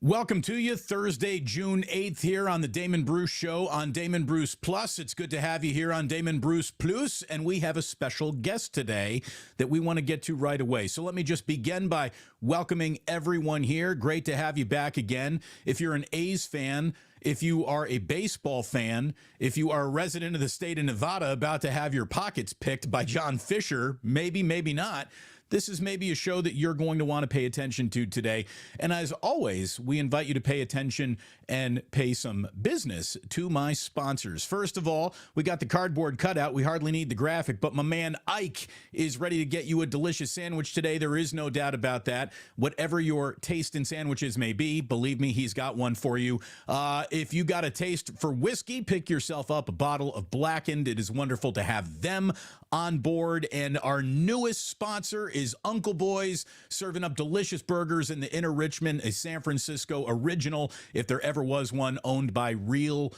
Welcome to you Thursday, June 8th here on the Damon Bruce Show on Damon Bruce Plus. It's good to have you here on Damon Bruce Plus, and we have a special guest today that we want to get to right away. So let me just begin by welcoming everyone here. Great to have you back again. If you're an A's fan, if you are a baseball fan, if you are a resident of the state of Nevada about to have your pockets picked by John Fisher, maybe, maybe not, this is maybe a show that you're going to want to pay attention to today. And as always, we invite you to pay attention and pay some business to my sponsors. First of all, we got the cardboard cutout. We hardly need the graphic, but my man Ike is ready to get you a delicious sandwich today. There is no doubt about that. Whatever your taste in sandwiches may be, believe me, he's got one for you. If you got a taste for whiskey, pick yourself up a bottle of Blackened. It is wonderful to have them on board. And our newest sponsor is Uncle Boys, serving up delicious burgers in the Inner Richmond, a San Francisco original, if there ever was one, owned by real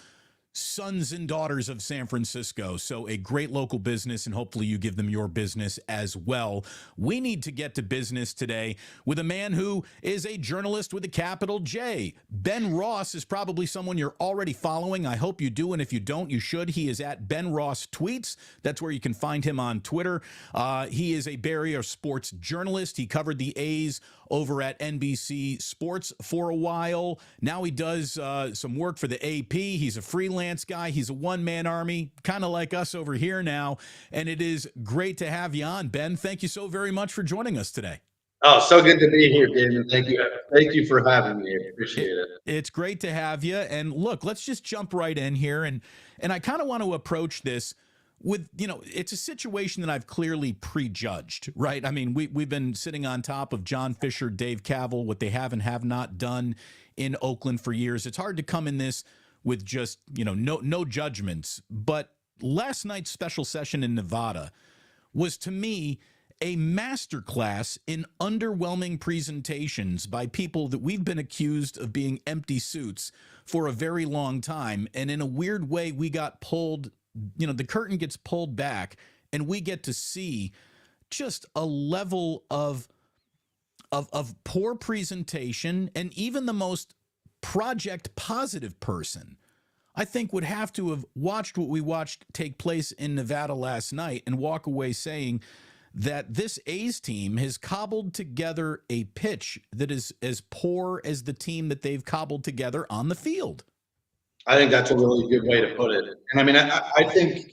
sons and daughters of San Francisco. So a great local business, and hopefully you give them your business as well. We need to get to business today with a man who is a journalist with a capital J. Ben Ross is probably someone you're already following. I hope you do, and if you don't, you should. He is at Ben Ross Tweets. That's where you can find him on Twitter. He is a Bay Area sports journalist. He covered the A's over at NBC Sports for a while. Now he does some work for the AP. He's a freelance guy. He's a one-man army, kind of like us over here now. And it is great to have you on, Ben. Thank you so very much for joining us today. Oh, so good to be here, Damon. Thank you. Thank you for having me. I appreciate it. It's great to have you. And look, let's just jump right in here. And I kind of want to approach this with, it's a situation that I've clearly prejudged, right? I mean, we've been sitting on top of John Fisher, Dave Cavill, what they have and have not done in Oakland for years. It's hard to come in this with just, no judgments. But last night's special session in Nevada was, to me, a masterclass in underwhelming presentations by people that we've been accused of being empty suits for a very long time. And in a weird way, we got pulled, the curtain gets pulled back and we get to see just a level of poor presentation. And even the most project positive person, I think, would have to have watched what we watched take place in Nevada last night and walk away saying that this A's team has cobbled together a pitch that is as poor as the team that they've cobbled together on the field. I think that's a really good way to put it. And I mean, I think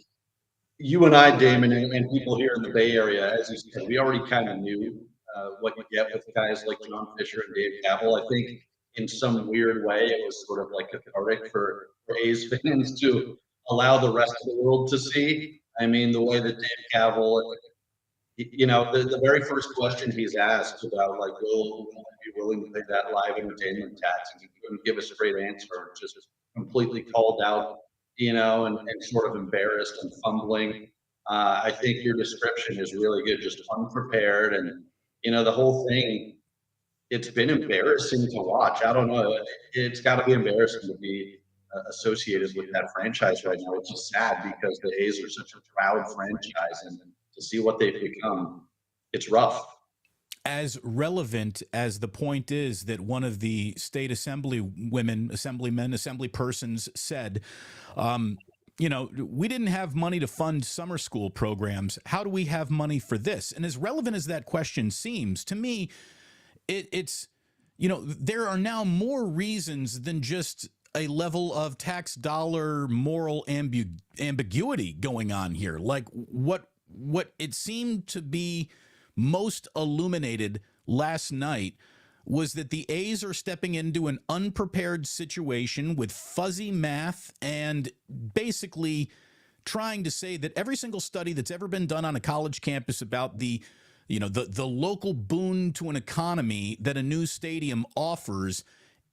you and I, Damon, and people here in the Bay Area, as you said, we already kind of knew what you get with guys like John Fisher and Dave Cavill. I think in some weird way, it was sort of like cathartic for A's fans to allow the rest of the world to see. I mean, the way that Dave Cavill, the very first question he's asked about, like, will you be willing to pay that live entertainment tax? And he couldn't give a straight answer, just completely called out, and sort of embarrassed and fumbling. I think your description is really good, just unprepared. And, the whole thing, it's been embarrassing to watch. I don't know. It's got to be embarrassing to be associated with that franchise right now, which is sad because the A's are such a proud franchise, and to see what they've become, it's rough. As relevant as the point is that one of the state assemblywomen, assemblymen, assembly persons said, we didn't have money to fund summer school programs. How do we have money for this? And as relevant as that question seems, to me, it's there are now more reasons than just a level of tax dollar moral ambiguity going on here. Like what it seemed to be most illuminated last night was that the A's are stepping into an unprepared situation with fuzzy math and basically trying to say that every single study that's ever been done on a college campus about the local boon to an economy that a new stadium offers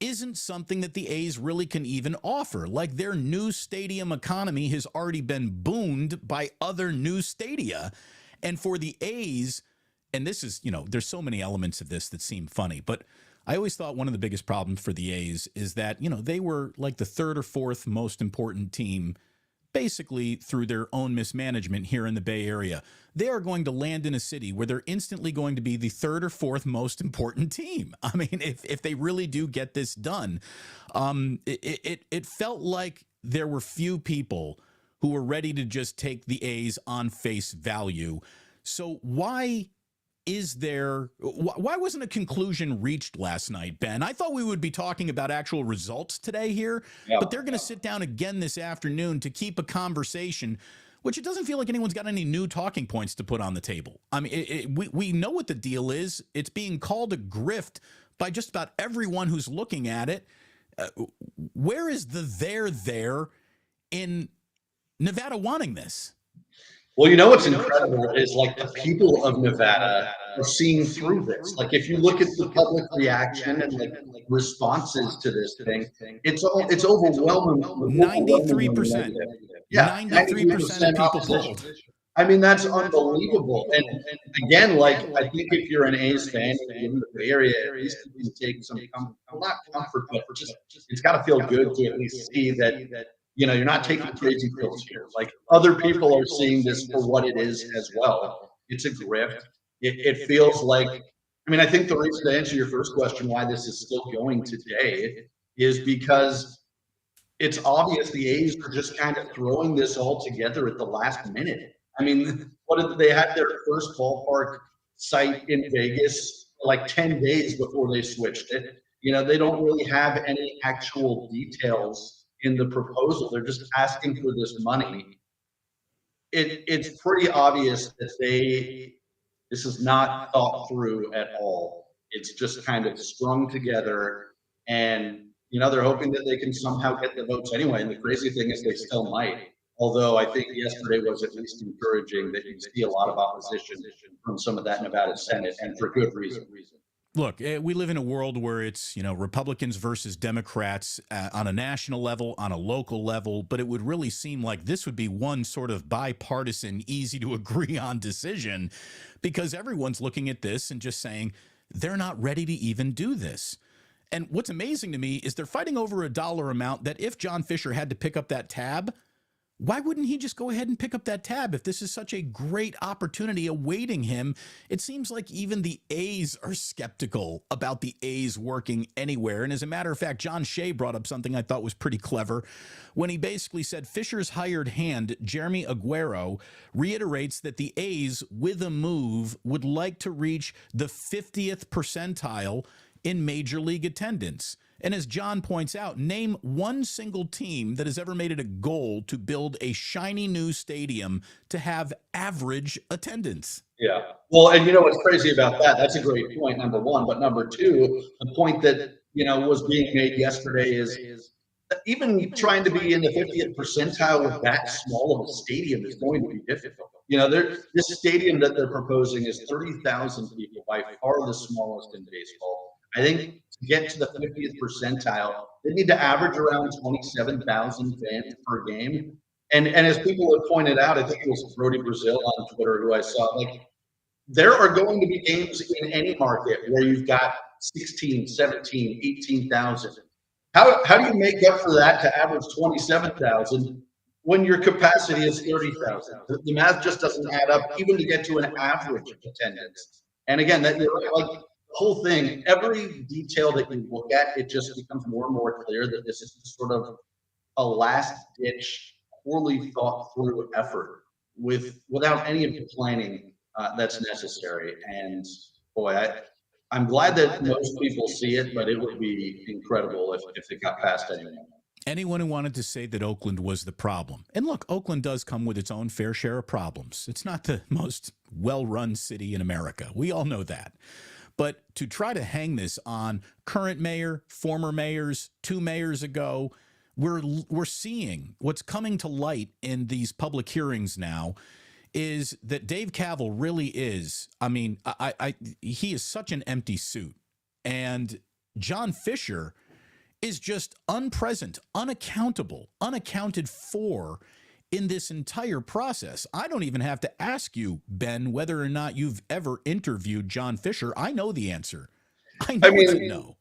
isn't something that the A's really can even offer. Like, their new stadium economy has already been booned by other new stadia. And for the A's, and this is, there's so many elements of this that seem funny, but I always thought one of the biggest problems for the A's is that, they were like the third or fourth most important team basically through their own mismanagement here in the Bay Area, they are going to land in a city where they're instantly going to be the third or fourth most important team. I mean, if they really do get this done, it felt like there were few people who were ready to just take the A's on face value. So why wasn't a conclusion reached last night, Ben? I thought we would be talking about actual results today here, but they're going to sit down again this afternoon to keep a conversation, which it doesn't feel like anyone's got any new talking points to put on the table. I mean, we know what the deal is. It's being called a grift by just about everyone who's looking at it. Where is the there in Nevada wanting this? Well, you know what's incredible is like the people of Nevada are seeing through this. Like if you look at the public reaction and like responses to this thing, it's overwhelming. 93%. Yeah, 93% of people polled. I mean, that's unbelievable. And again, like I think if you're an A's fan in the Bay Area, at least you can take some not comfort, but just it's got to feel good to at least see that. You know, you're not taking crazy pills here. Like other people are seeing this for what it is as well. It's a grift. It feels like, I mean, I think the reason to answer your first question, why this is still going today, is because it's obvious the A's are just kind of throwing this all together at the last minute. I mean, they had their first ballpark site in Vegas like 10 days before they switched it. You know, they don't really have any actual details in the proposal. They're just asking for this money. It's pretty obvious that this is not thought through at all. It's just kind of strung together, and you know they're hoping that they can somehow get the votes anyway. And the crazy thing is they still might. Although I think yesterday was at least encouraging that you see a lot of opposition from some of that Nevada Senate, and for good reason. Look, we live in a world where it's, Republicans versus Democrats on a national level, on a local level, but it would really seem like this would be one sort of bipartisan, easy to agree on decision because everyone's looking at this and just saying they're not ready to even do this. And what's amazing to me is they're fighting over a dollar amount that if John Fisher had to pick up that tab, why wouldn't he just go ahead and pick up that tab if this is such a great opportunity awaiting him? It seems like even the A's are skeptical about the A's working anywhere. And as a matter of fact, John Shea brought up something I thought was pretty clever when he basically said Fisher's hired hand, Jeremy Aguero, reiterates that the A's, with a move, would like to reach the 50th percentile in Major League attendance. And as John points out, name one single team that has ever made it a goal to build a shiny new stadium to have average attendance. Yeah. Well, and you know what's crazy about that? That's a great point, number one. But number two, the point that, was being made yesterday is even trying to be in the 50th percentile with that small of a stadium is going to be difficult. This stadium that they're proposing is 30,000 people, by far the smallest in baseball. I think to get to the 50th percentile, they need to average around 27,000 fans per game. And as people have pointed out, I think it was Brody Brazil on Twitter who I saw, like, there are going to be games in any market where you've got 16, 17, 18,000. How do you make up for that to average 27,000 when your capacity is 30,000? The math just doesn't add up, even to get to an average attendance. And again, that like whole thing, every detail that you look at, it just becomes more and more clear that this is sort of a last-ditch, poorly thought-through effort without any of the planning that's necessary. And boy, I'm glad that most people see it, but it would be incredible if it got passed anyway. Anyone who wanted to say that Oakland was the problem. And look, Oakland does come with its own fair share of problems. It's not the most well-run city in America. We all know that. But to try to hang this on current mayor, former mayors, 2 mayors ago, we're seeing what's coming to light in these public hearings now is that Dave Cavil really is, he is such an empty suit. And John Fisher is just unpresent, unaccountable, unaccounted for in this entire process. I don't even have to ask you, Ben, whether or not you've ever interviewed John Fisher. I know the answer. I know it's a no.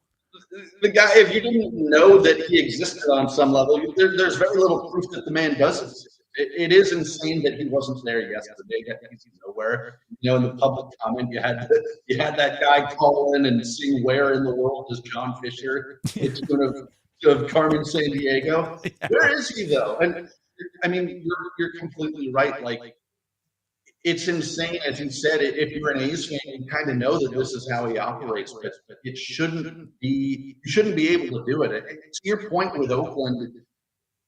The guy, if you didn't know that he existed on some level, there's very little proof that the man does exist. It is insane that he wasn't there yesterday. I think he's nowhere. In the public comment, you had that guy call in and sing "Where in the World is John Fisher" to the tune of Carmen San Diego. Yeah. Where is he though? And I mean, you're completely right. Like, it's insane, as you said. If you're an A's fan, you kind of know that this is how he operates, but it shouldn't be. You shouldn't be able to do it. To your point with Oakland.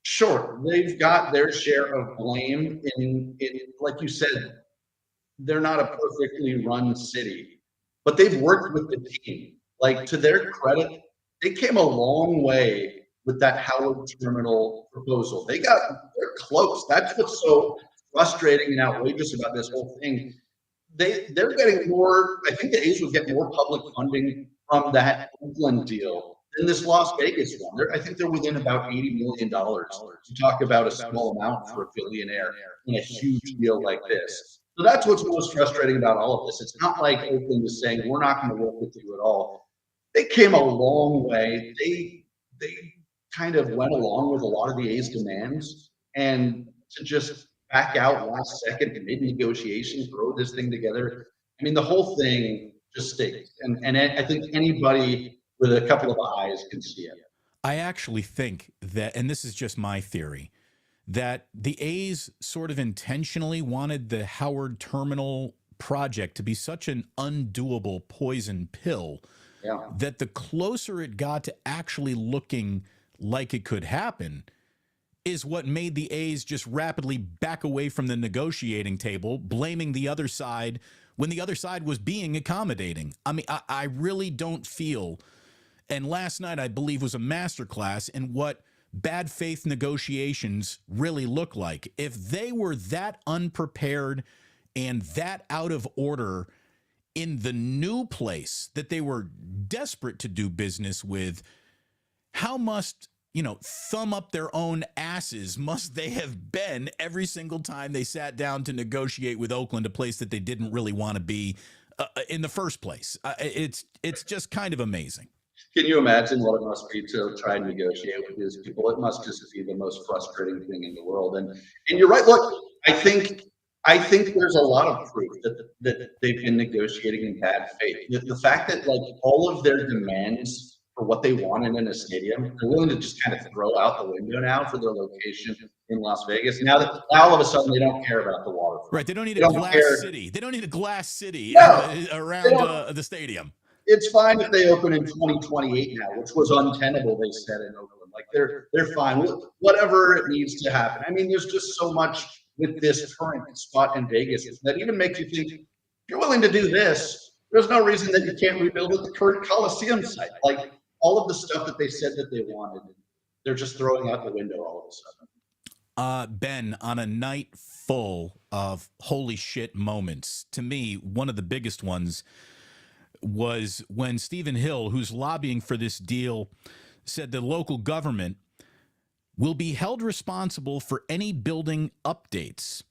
Sure, they've got their share of blame in like you said, they're not a perfectly run city, but they've worked with the team. Like, to their credit, they came a long way with that Howard Terminal proposal. They're close. That's what's so frustrating and outrageous about this whole thing. They're getting more. I think the A's would get more public funding from that Oakland deal than this Las Vegas one. I think they're within about $80 million. To talk about a small amount for a billionaire in a huge deal like this. So that's what's most frustrating about all of this. It's not like Oakland is saying we're not going to work with you at all. They came a long way. They kind of went along with a lot of the A's demands, and to just back out last second in mid negotiation, throw this thing together. I mean, the whole thing just stinks. And I think anybody with a couple of eyes can see it. I actually think that, and this is just my theory, that the A's sort of intentionally wanted the Howard Terminal project to be such an undoable poison pill that the closer it got to actually looking like it could happen is what made the A's just rapidly back away from the negotiating table, blaming the other side when the other side was being accommodating. I mean, I really don't feel, and last night I believe was a masterclass in what bad faith negotiations really look like. If they were that unprepared and that out of order in the new place that they were desperate to do business with, how must, thumb up their own asses must they have been every single time they sat down to negotiate with Oakland, a place that they didn't really want to be in the first place? It's just kind of amazing. Can you imagine what it must be to try and negotiate with these people? It must just be the most frustrating thing in the world. And you're right. Look, I think there's a lot of proof that they've been negotiating in bad faith. The fact that, like, all of their demands for what they wanted in a stadium, they're willing to just kind of throw out the window now for their location in Las Vegas. Now all of a sudden they don't care about the waterfront. Right. They don't need a glass city. They don't need a glass city around the stadium. It's fine if they open in 2028 now, which was untenable, they said in Oakland. Like, they're fine with whatever it needs to happen. I mean, there's just so much with this current spot in Vegas that even makes you think, if you're willing to do this, there's no reason that you can't rebuild at the current Coliseum site. Like, all of the stuff that they said that they wanted, they're just throwing out the window all of a sudden. Ben, on a night full of holy shit moments, to me, one of the biggest ones was when Stephen Hill, who's lobbying for this deal, said the local government will be held responsible for any building updates.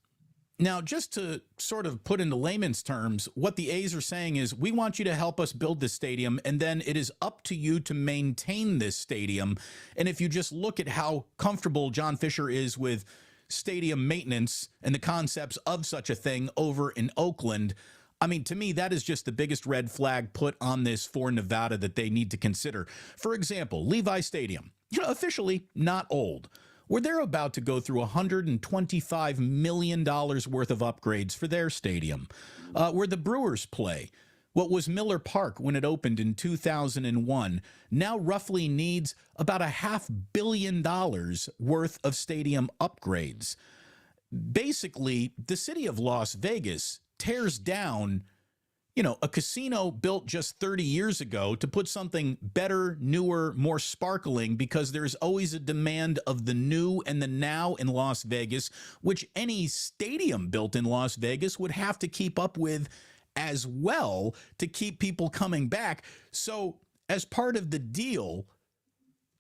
Now, just to sort of put into layman's terms, what the A's are saying is, we want you to help us build this stadium, and then it is up to you to maintain this stadium. And if you just look at how comfortable John Fisher is with stadium maintenance and the concepts of such a thing over in Oakland, I mean, to me, that is just the biggest red flag put on this for Nevada that they need to consider. For example, Levi Stadium, officially not old. Where they're about to go through $125 million worth of upgrades for their stadium. Where the Brewers play, what was Miller Park when it opened in 2001, now roughly needs about $500 million worth of stadium upgrades. Basically, the city of Las Vegas tears down, a casino built just 30 years ago to put something better, newer, more sparkling, because there's always a demand of the new and the now in Las Vegas, which any stadium built in Las Vegas would have to keep up with as well to keep people coming back. So as part of the deal,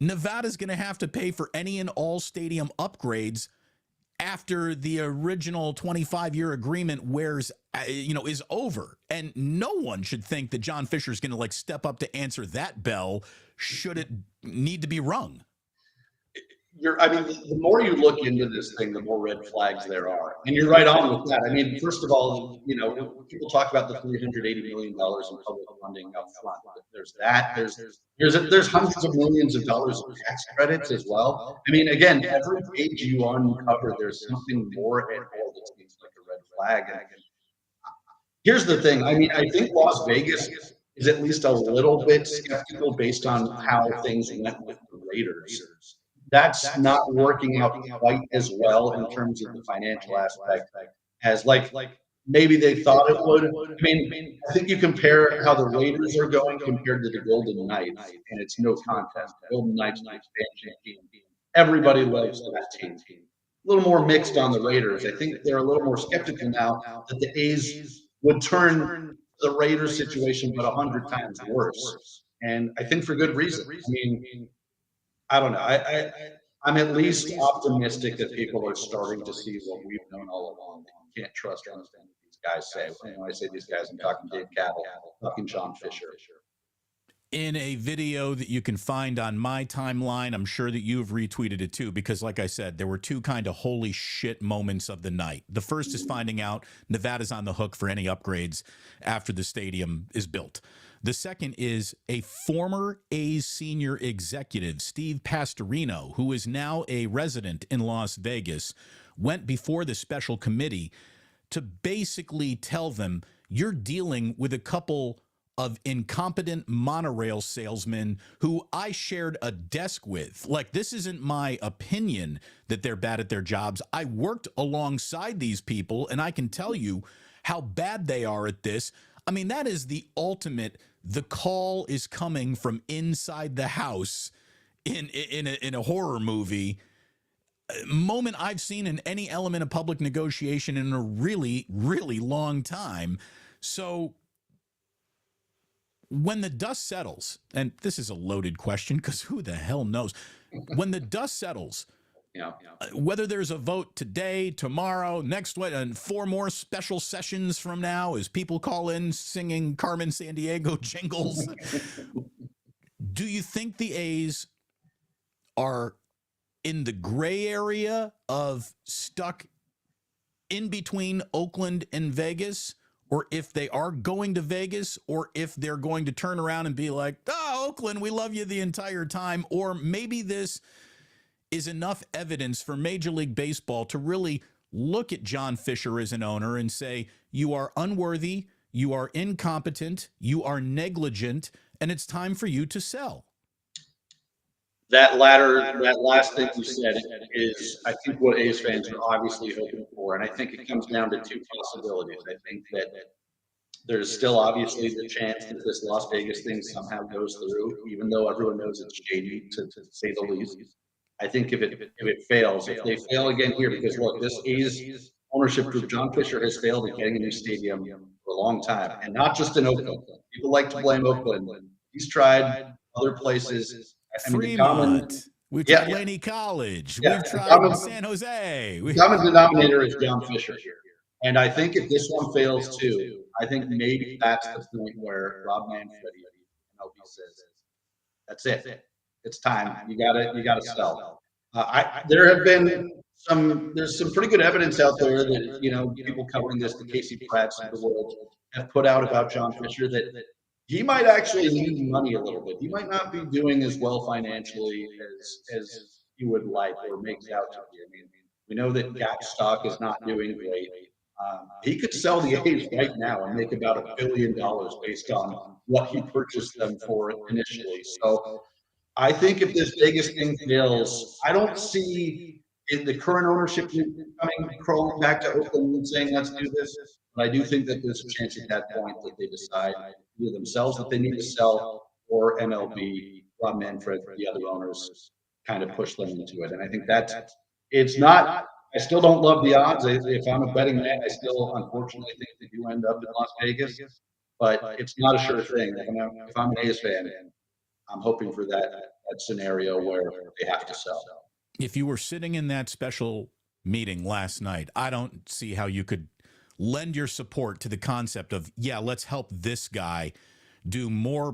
Nevada's going to have to pay for any and all stadium upgrades after the original 25-year agreement is over. And no one should think that John Fisher is going to step up to answer that bell should it need to be rung. I mean, the more you look into this thing, the more red flags there are. And you're right on with that. I mean, first of all, people talk about the $380 million in public funding up front. There's that. There's hundreds of millions of dollars of tax credits as well. I mean, again, every page you uncover, there's something more and more that seems like a red flag. And here's the thing. I mean, I think Las Vegas is at least a little bit skeptical based on how things went with the Raiders. That's not working out quite as well in terms of the financial aspect as like maybe they thought it would. I mean, I think you compare how the Raiders are going compared to the Golden Knights, and it's no contest. The Golden Knights are an expansion team. Everybody loves that team. A little more mixed on the Raiders. I think they're a little more skeptical now that the A's would turn the Raiders situation but 100 times worse. And I think for good reason. I mean, I don't know. I'm at least optimistic that people are starting to see what we've known all along. That you can't trust anything these guys say. When I say these guys, I'm talking Dave Campbell, talking John Fisher. In a video that you can find on my timeline, I'm sure that you've retweeted it too, because like I said, there were two kind of holy shit moments of the night. The first is finding out Nevada's on the hook for any upgrades after the stadium is built. The second is a former A's senior executive, Steve Pastorino, who is now a resident in Las Vegas, went before the special committee to basically tell them, you're dealing with a couple of incompetent monorail salesmen who I shared a desk with. Like, this isn't my opinion that they're bad at their jobs. I worked alongside these people, and I can tell you how bad they are at this. I mean, that is the ultimate. The call is coming from inside the house in a horror movie moment I've seen in any element of public negotiation in a really, really long time. So when the dust settles, and this is a loaded question because who the hell knows, when the dust settles, whether there's a vote today, tomorrow, next week, and 4 more special sessions from now as people call in singing Carmen Sandiego jingles, do you think the A's are in the gray area of stuck in between Oakland and Vegas? Or if they are going to Vegas, or if they're going to turn around and be like, oh, Oakland, we love you the entire time. Or maybe this is enough evidence for Major League Baseball to really look at John Fisher as an owner and say, you are unworthy, you are incompetent, you are negligent, and it's time for you to sell. That last thing you said is, I think, what A's fans are obviously hoping for. And I think it comes down to 2 possibilities. I think that there's still obviously the chance that this Las Vegas thing somehow goes through, even though everyone knows it's shady, to say the least. I think if it fails, if they fail again here, because look, this A's ownership group, John Fisher, has failed at getting a new stadium for a long time, and not just in Oakland. People like to blame Oakland. He's tried other places. I mean, Fremont. We've tried Laney College. Yeah, We've tried San Jose. The common denominator is John Fisher here. And I think if this one fails too, I think maybe that's the point where Rob Manfredi says, that's it. It's time. You gotta sell. There have been there's some pretty good evidence out there that, people covering this, the Casey Pratts of the world, have put out about John Fisher that he might actually need money a little bit. He might not be doing as well financially as he would like or makes out to be. I mean, we know that GAP stock is not doing great. He could sell the A's right now and make about $1 billion based on what he purchased them for initially. So I think if this Vegas thing fails, I don't see the current ownership crawling back to Oakland and saying, let's do this. But I do think that there's a chance at that point that they decide either themselves that they need to sell, or MLB, Rob Manfred, the other owners, kind of push them into it. And I think it's not, I still don't love the odds. If I'm a betting man, I still unfortunately think that you end up in Las Vegas, but it's not a sure thing. If I'm an A's fan, I'm hoping for that scenario where they have to sell. If you were sitting in that special meeting last night, I don't see how you could lend your support to the concept of, let's help this guy do more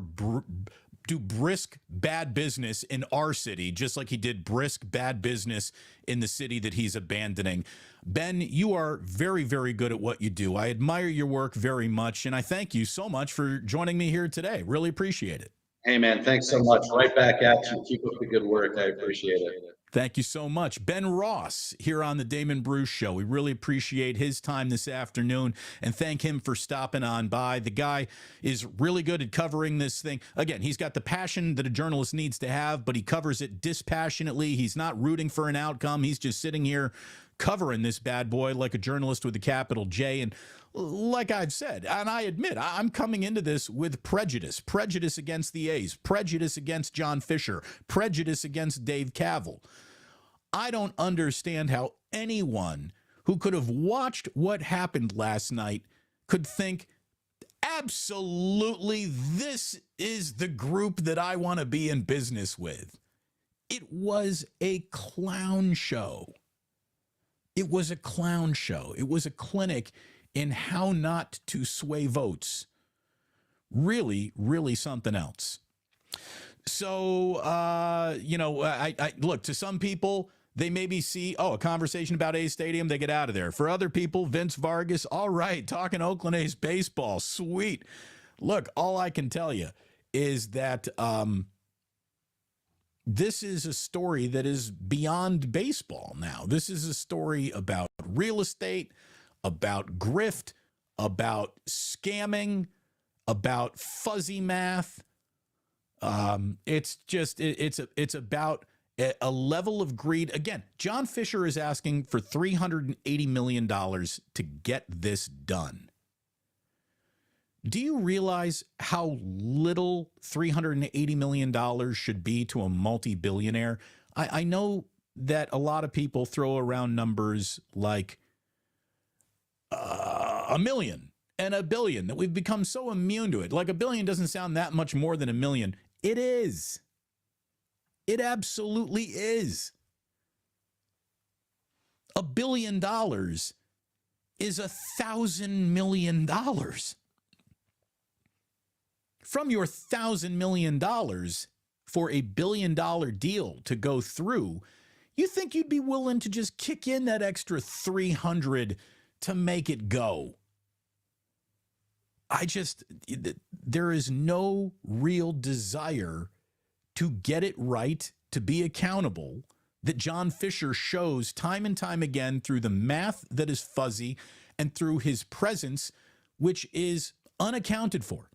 do brisk bad business in our city, just like he did brisk bad business in the city that he's abandoning. Ben, you are very, very good at what you do. I admire your work very much, and I thank you so much for joining me here today. Really appreciate it. Hey, man, thanks so much. Right back at you. Keep up the good work. I appreciate it. Thank you so much. Ben Ross here on the Damon Bruce Show. We really appreciate his time this afternoon and thank him for stopping on by. The guy is really good at covering this thing. Again, he's got the passion that a journalist needs to have, but he covers it dispassionately. He's not rooting for an outcome. He's just sitting here covering this bad boy like a journalist with a capital J. And like I've said, and I admit, I'm coming into this with prejudice against the A's, prejudice against John Fisher, prejudice against Dave Kaval. I don't understand how anyone who could have watched what happened last night could think, absolutely, this is the group that I want to be in business with. It was a clown show. It was a clown show. It was a clinic in how not to sway votes. Really, really something else. So, I look, to some people, they maybe see, a conversation about A's Stadium, they get out of there. For other people, Vince Vargas, all right, talking Oakland A's baseball, sweet. Look, all I can tell you is that this is a story that is beyond baseball now. This is a story about real estate, about grift, about scamming, about fuzzy math. It's about a level of greed. Again, John Fisher is asking for $380 million to get this done. Do you realize how little $380 million should be to a multi-billionaire? I know that a lot of people throw around numbers like $1 million and $1 billion, that we've become so immune to it. Like $1 billion doesn't sound that much more than $1 million. It is. It absolutely is. $1 billion is $1,000 million. From your $1,000 million for $1 billion deal to go through, you think you'd be willing to just kick in that extra 300 to make it go? There is no real desire to get it right, to be accountable, that John Fisher shows time and time again through the math that is fuzzy and through his presence, which is unaccounted for.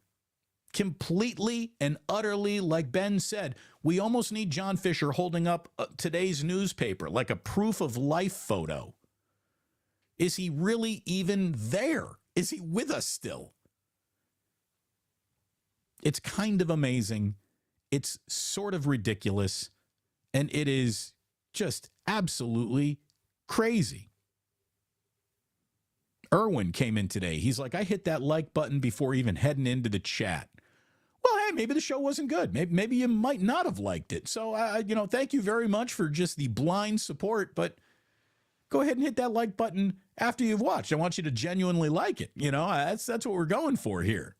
Completely and utterly, like Ben said, we almost need John Fisher holding up today's newspaper like a proof of life photo. Is he really even there? Is he with us still? It's kind of amazing. It's sort of ridiculous. And it is just absolutely crazy. Erwin came in today. He's like, I hit that like button before even heading into the chat. Well, hey, maybe the show wasn't good. Maybe you might not have liked it. So, thank you very much for just the blind support. But go ahead and hit that like button after you've watched. I want you to genuinely like it. That's what we're going for here.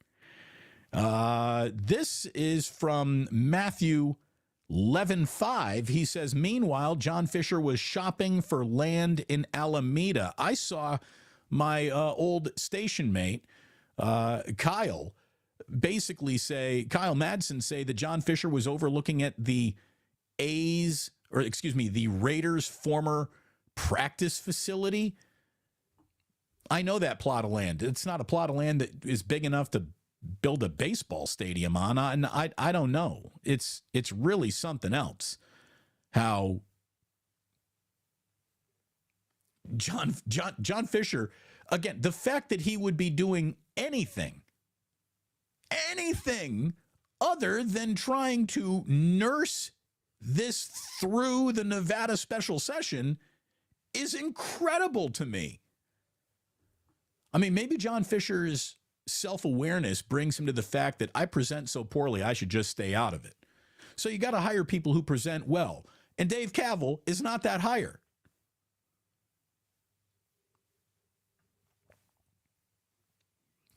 This is from Matthew 11:5. He says, meanwhile, John Fisher was shopping for land in Alameda. I saw my old station mate, Kyle Madsen say that John Fisher was overlooking at the the Raiders' former practice facility. I know that plot of land. It's not a plot of land that is big enough to build a baseball stadium on. And I don't know. It's really something else how John Fisher, again, the fact that he would be doing anything other than trying to nurse this through the Nevada special session is incredible to me. I mean, maybe John Fisher's self-awareness brings him to the fact that I present so poorly, I should just stay out of it. So you got to hire people who present well. And Dave Kaval is not that hire.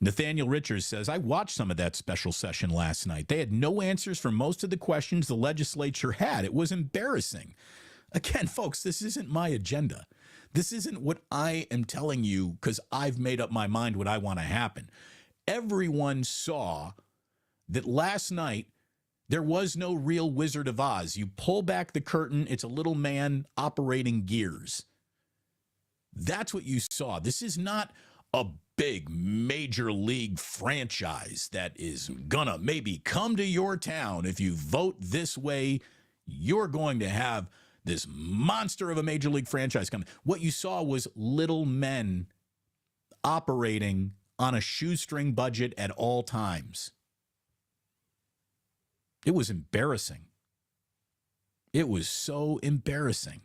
Nathaniel Richards says, I watched some of that special session last night. They had no answers for most of the questions the legislature had. It was embarrassing. Again, folks, this isn't my agenda. This isn't what I am telling you because I've made up my mind what I want to happen. Everyone saw that last night there was no real Wizard of Oz. You pull back the curtain, it's a little man operating gears. That's what you saw. This is not a big major league franchise that is gonna maybe come to your town. If you vote this way, you're going to have this monster of a major league franchise coming. What you saw was little men operating on a shoestring budget at all times. It was embarrassing. It was so embarrassing.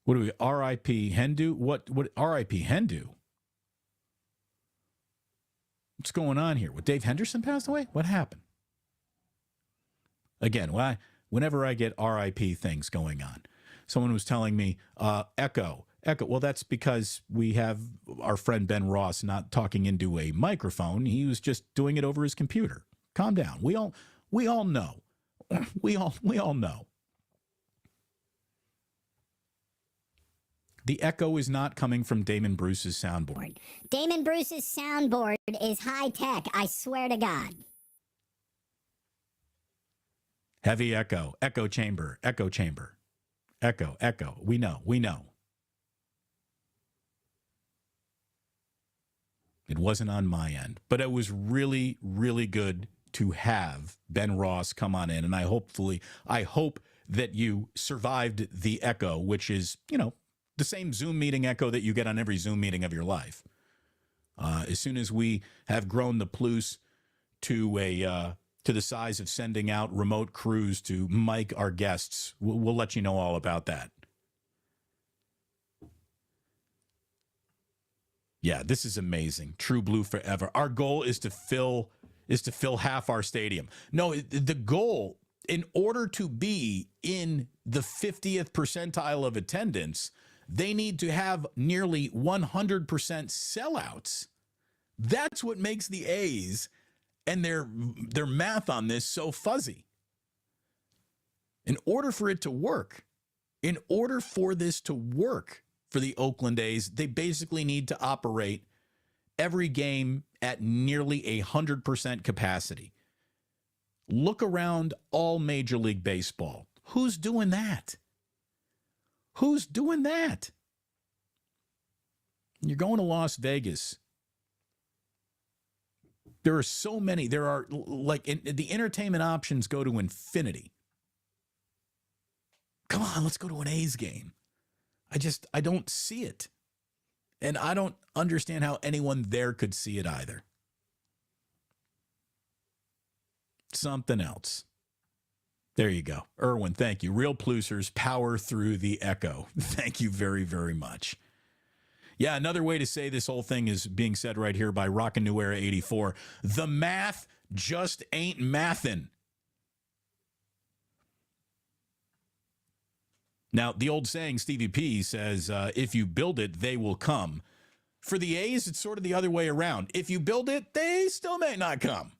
What do we, R.I.P. Hindu? What R.I.P. Hindu? What's going on here? What, Dave Henderson passed away? What happened? Again, whenever I get R.I.P. things going on, someone was telling me, echo. Well, that's because we have our friend Ben Ross not talking into a microphone. He was just doing it over his computer. Calm down. We all know. We all know. The echo is not coming from Damon Bruce's soundboard. Damon Bruce's soundboard is high tech, I swear to God. Heavy echo, echo chamber, echo. We know. It wasn't on my end, but it was really, really good to have Ben Ross come on in. And I hope that you survived the echo, which is, the same Zoom meeting echo that you get on every Zoom meeting of your life. As soon as we have grown the Plus to the size of sending out remote crews to mic our guests, we'll let you know all about that. Yeah, this is amazing. True Blue forever. Our goal is to fill half our stadium. No, the goal, in order to be in the 50th percentile of attendance, they need to have nearly 100% sellouts. That's what makes the A's and their math on this so fuzzy. In order for it to work, in order for this to work for the Oakland A's, they basically need to operate every game at nearly 100% capacity. Look around all Major League Baseball. Who's doing that? Who's doing that? You're going to Las Vegas. There are so many. There are, the entertainment options go to infinity. Come on, let's go to an A's game. I don't see it. And I don't understand how anyone there could see it either. Something else. There you go. Erwin, thank you. Real Plusers, power through the echo. Thank you very, very much. Yeah, another way to say this whole thing is being said right here by Rockin' New Era 84. The math just ain't mathin'. Now, the old saying, Stevie P says, if you build it, they will come. For the A's, it's sort of the other way around. If you build it, they still may not come.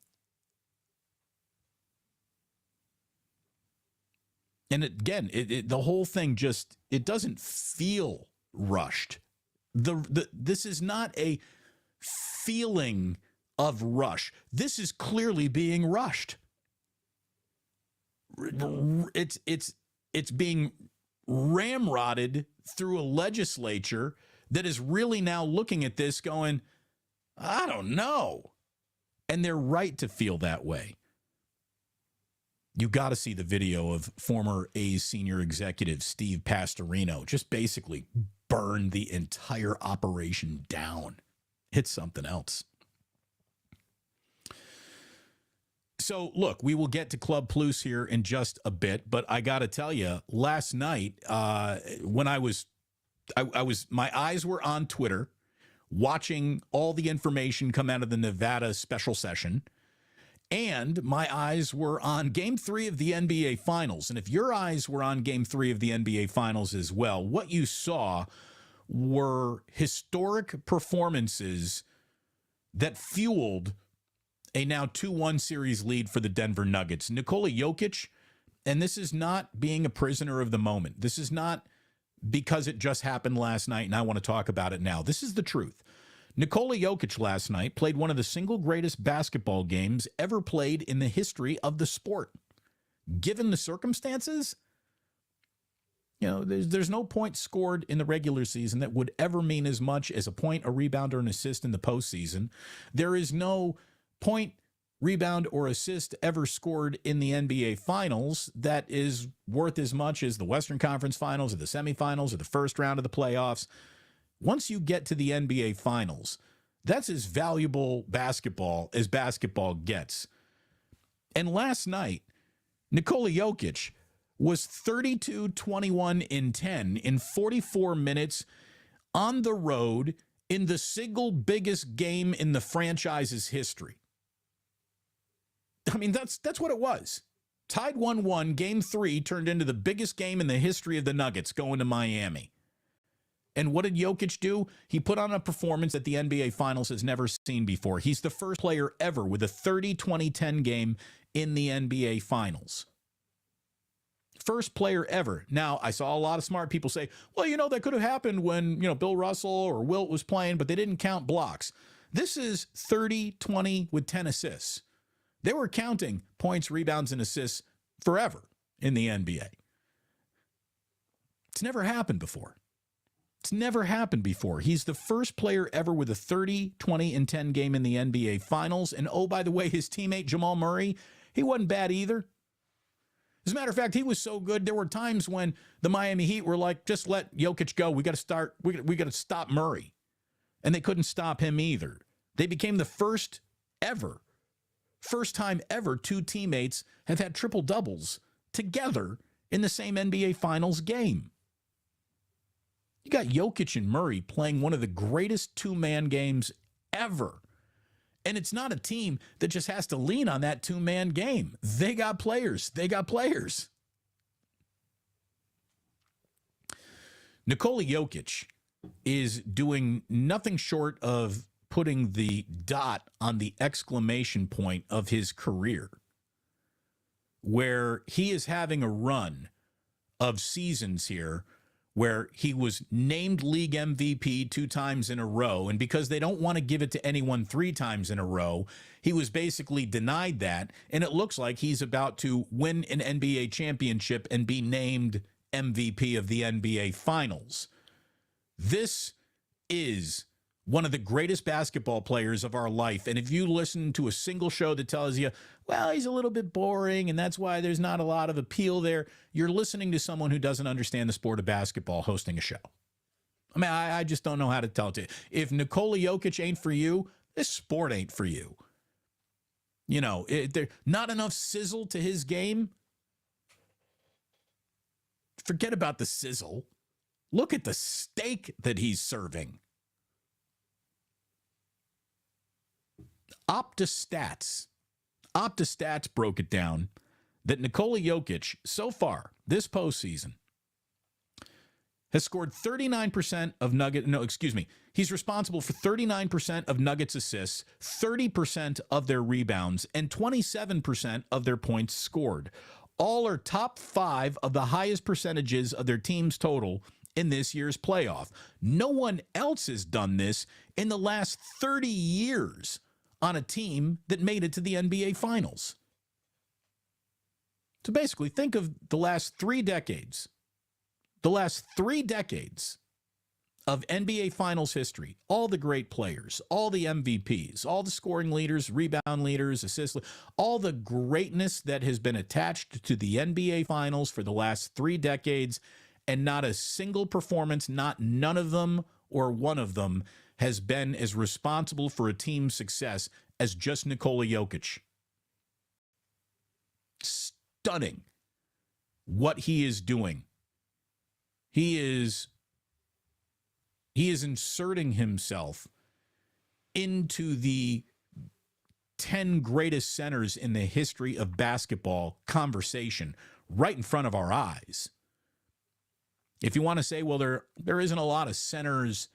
And again, the whole thing it doesn't feel rushed. This is not a feeling of rush. This is clearly being rushed. It's being ramrodded through a legislature that is really now looking at this going, I don't know. And they're right to feel that way. You got to see the video of former A's senior executive Steve Pastorino just basically burn the entire operation down. It's something else. So, look, we will get to Club Plus here in just a bit, but I got to tell you, last night when I was my eyes were on Twitter watching all the information come out of the Nevada special session. And my eyes were on Game 3 of the NBA Finals. And if your eyes were on Game 3 of the NBA Finals as well, what you saw were historic performances that fueled a now 2-1 series lead for the Denver Nuggets. Nikola Jokic, and this is not being a prisoner of the moment. This is not because it just happened last night and I want to talk about it now. This is the truth. Nikola Jokic last night played one of the single greatest basketball games ever played in the history of the sport. Given the circumstances, there's no point scored in the regular season that would ever mean as much as a point, a rebound, or an assist in the postseason. There is no point, rebound, or assist ever scored in the NBA Finals that is worth as much as the Western Conference Finals or the semifinals or the first round of the playoffs. Once you get to the NBA Finals, that's as valuable basketball as basketball gets. And last night, Nikola Jokic was 32, 21, and 10 in 44 minutes on the road in the single biggest game in the franchise's history. I mean, that's what it was. Tied 1-1, Game 3 turned into the biggest game in the history of the Nuggets going to Miami. And what did Jokic do? He put on a performance that the NBA Finals has never seen before. He's the first player ever with a 30-20-10 game in the NBA Finals. First player ever. Now, I saw a lot of smart people say, well, that could have happened when, Bill Russell or Wilt was playing, but they didn't count blocks. This is 30-20 with 10 assists. They were counting points, rebounds, and assists forever in the NBA. It's never happened before. It's never happened before. He's the first player ever with a 30, 20, and 10 game in the NBA Finals. And oh, by the way, his teammate Jamal Murray, he wasn't bad either. As a matter of fact, he was so good. There were times when the Miami Heat were like, just let Jokic go. We got to stop Murray. And they couldn't stop him either. They became the first time ever two teammates have had triple doubles together in the same NBA Finals game. You got Jokic and Murray playing one of the greatest two-man games ever. And it's not a team that just has to lean on that two-man game. They got players. Nikola Jokic is doing nothing short of putting the dot on the exclamation point of his career, where he is having a run of seasons here where he was named league MVP 2 times in a row. And because they don't want to give it to anyone 3 times in a row, he was basically denied that. And it looks like he's about to win an NBA championship and be named MVP of the NBA Finals. This is one of the greatest basketball players of our life. And if you listen to a single show that tells you, well, he's a little bit boring and that's why there's not a lot of appeal there, you're listening to someone who doesn't understand the sport of basketball hosting a show. I mean, I just don't know how to tell it to you. If Nikola Jokic ain't for you, this sport ain't for you. There's not enough sizzle to his game. Forget about the sizzle. Look at the steak that he's serving. Opta Stats broke it down that Nikola Jokic, so far, this postseason, has scored 39% of he's responsible for 39% of Nuggets assists, 30% of their rebounds, and 27% of their points scored. All are top 5 of the highest percentages of their team's total in this year's playoff. No one else has done this in the last 30 years on a team that made it to the NBA Finals. So basically, think of the last 3 decades. The last 3 decades of NBA Finals history. All the great players, all the MVPs, all the scoring leaders, rebound leaders, assist leaders, all the greatness that has been attached to the NBA Finals for the last 3 decades, and not a single performance, none of them or one of them, has been as responsible for a team's success as just Nikola Jokic. Stunning what he is doing. He is inserting himself into the 10 greatest centers in the history of basketball conversation right in front of our eyes. If you want to say, well, there isn't a lot of centers,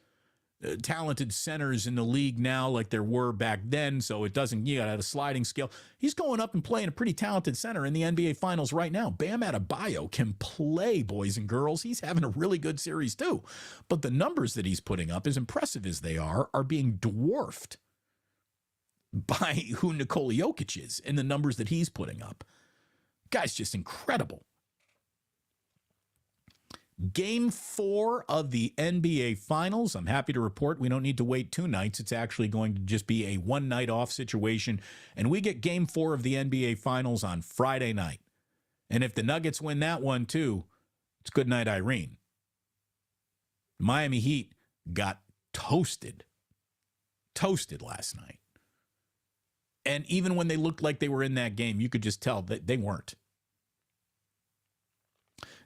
talented centers in the league now like there were back then, so it doesn't, you got a sliding scale. He's going up and playing a pretty talented center in the NBA Finals right now. Bam Adebayo can play, boys and girls. He's having a really good series too. But the numbers that he's putting up, as impressive as they are being dwarfed by who Nikola Jokic is and the numbers that he's putting up. Guy's just incredible. Game 4 of the NBA Finals. I'm happy to report we don't need to wait 2 nights. It's actually going to just be a 1 night off situation. And we get Game 4 of the NBA Finals on Friday night. And if the Nuggets win that one too, it's good night, Irene. Miami Heat got toasted last night. And even when they looked like they were in that game, you could just tell that they weren't.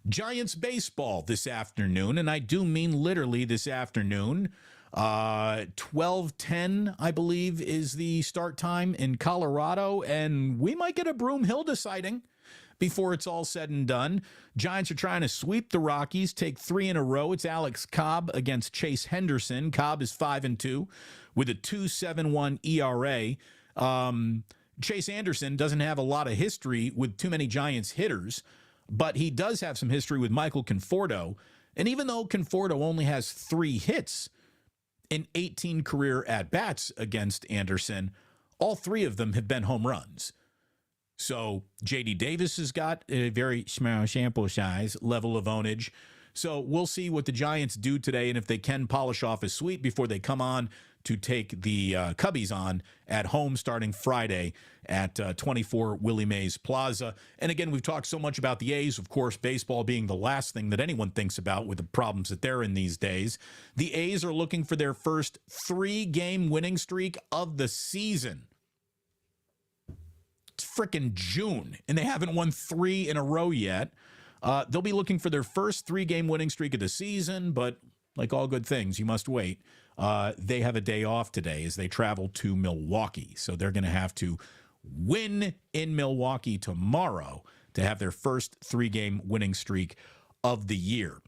Giants baseball this afternoon, and I do mean literally this afternoon. 12:10, I believe, is the start time in Colorado, and we might get a Broomhilda sighting before it's all said and done. Giants are trying to sweep the Rockies, take 3 in a row. It's Alex Cobb against Chase Henderson. Cobb is 5-2 with a 2.71 ERA. Chase Anderson doesn't have a lot of history with too many Giants hitters, but he does have some history with Michael Conforto. And even though Conforto only has 3 hits in 18 career at-bats against Anderson, all 3 of them have been home runs. So J.D. Davis has got a very small sample size level of ownage. So we'll see what the Giants do today and if they can polish off a sweep before they come on to take the Cubbies on at home starting Friday at 24 Willie Mays Plaza. And again, we've talked so much about the A's, of course, baseball being the last thing that anyone thinks about with the problems that they're in these days. The A's are looking for their first 3-game winning streak of the season. It's frickin' June, and they haven't won 3 in a row yet. They'll be looking for their first 3-game winning streak of the season, but like all good things, you must wait. They have a day off today as they travel to Milwaukee. So they're going to have to win in Milwaukee tomorrow to have their first 3-game winning streak of the year.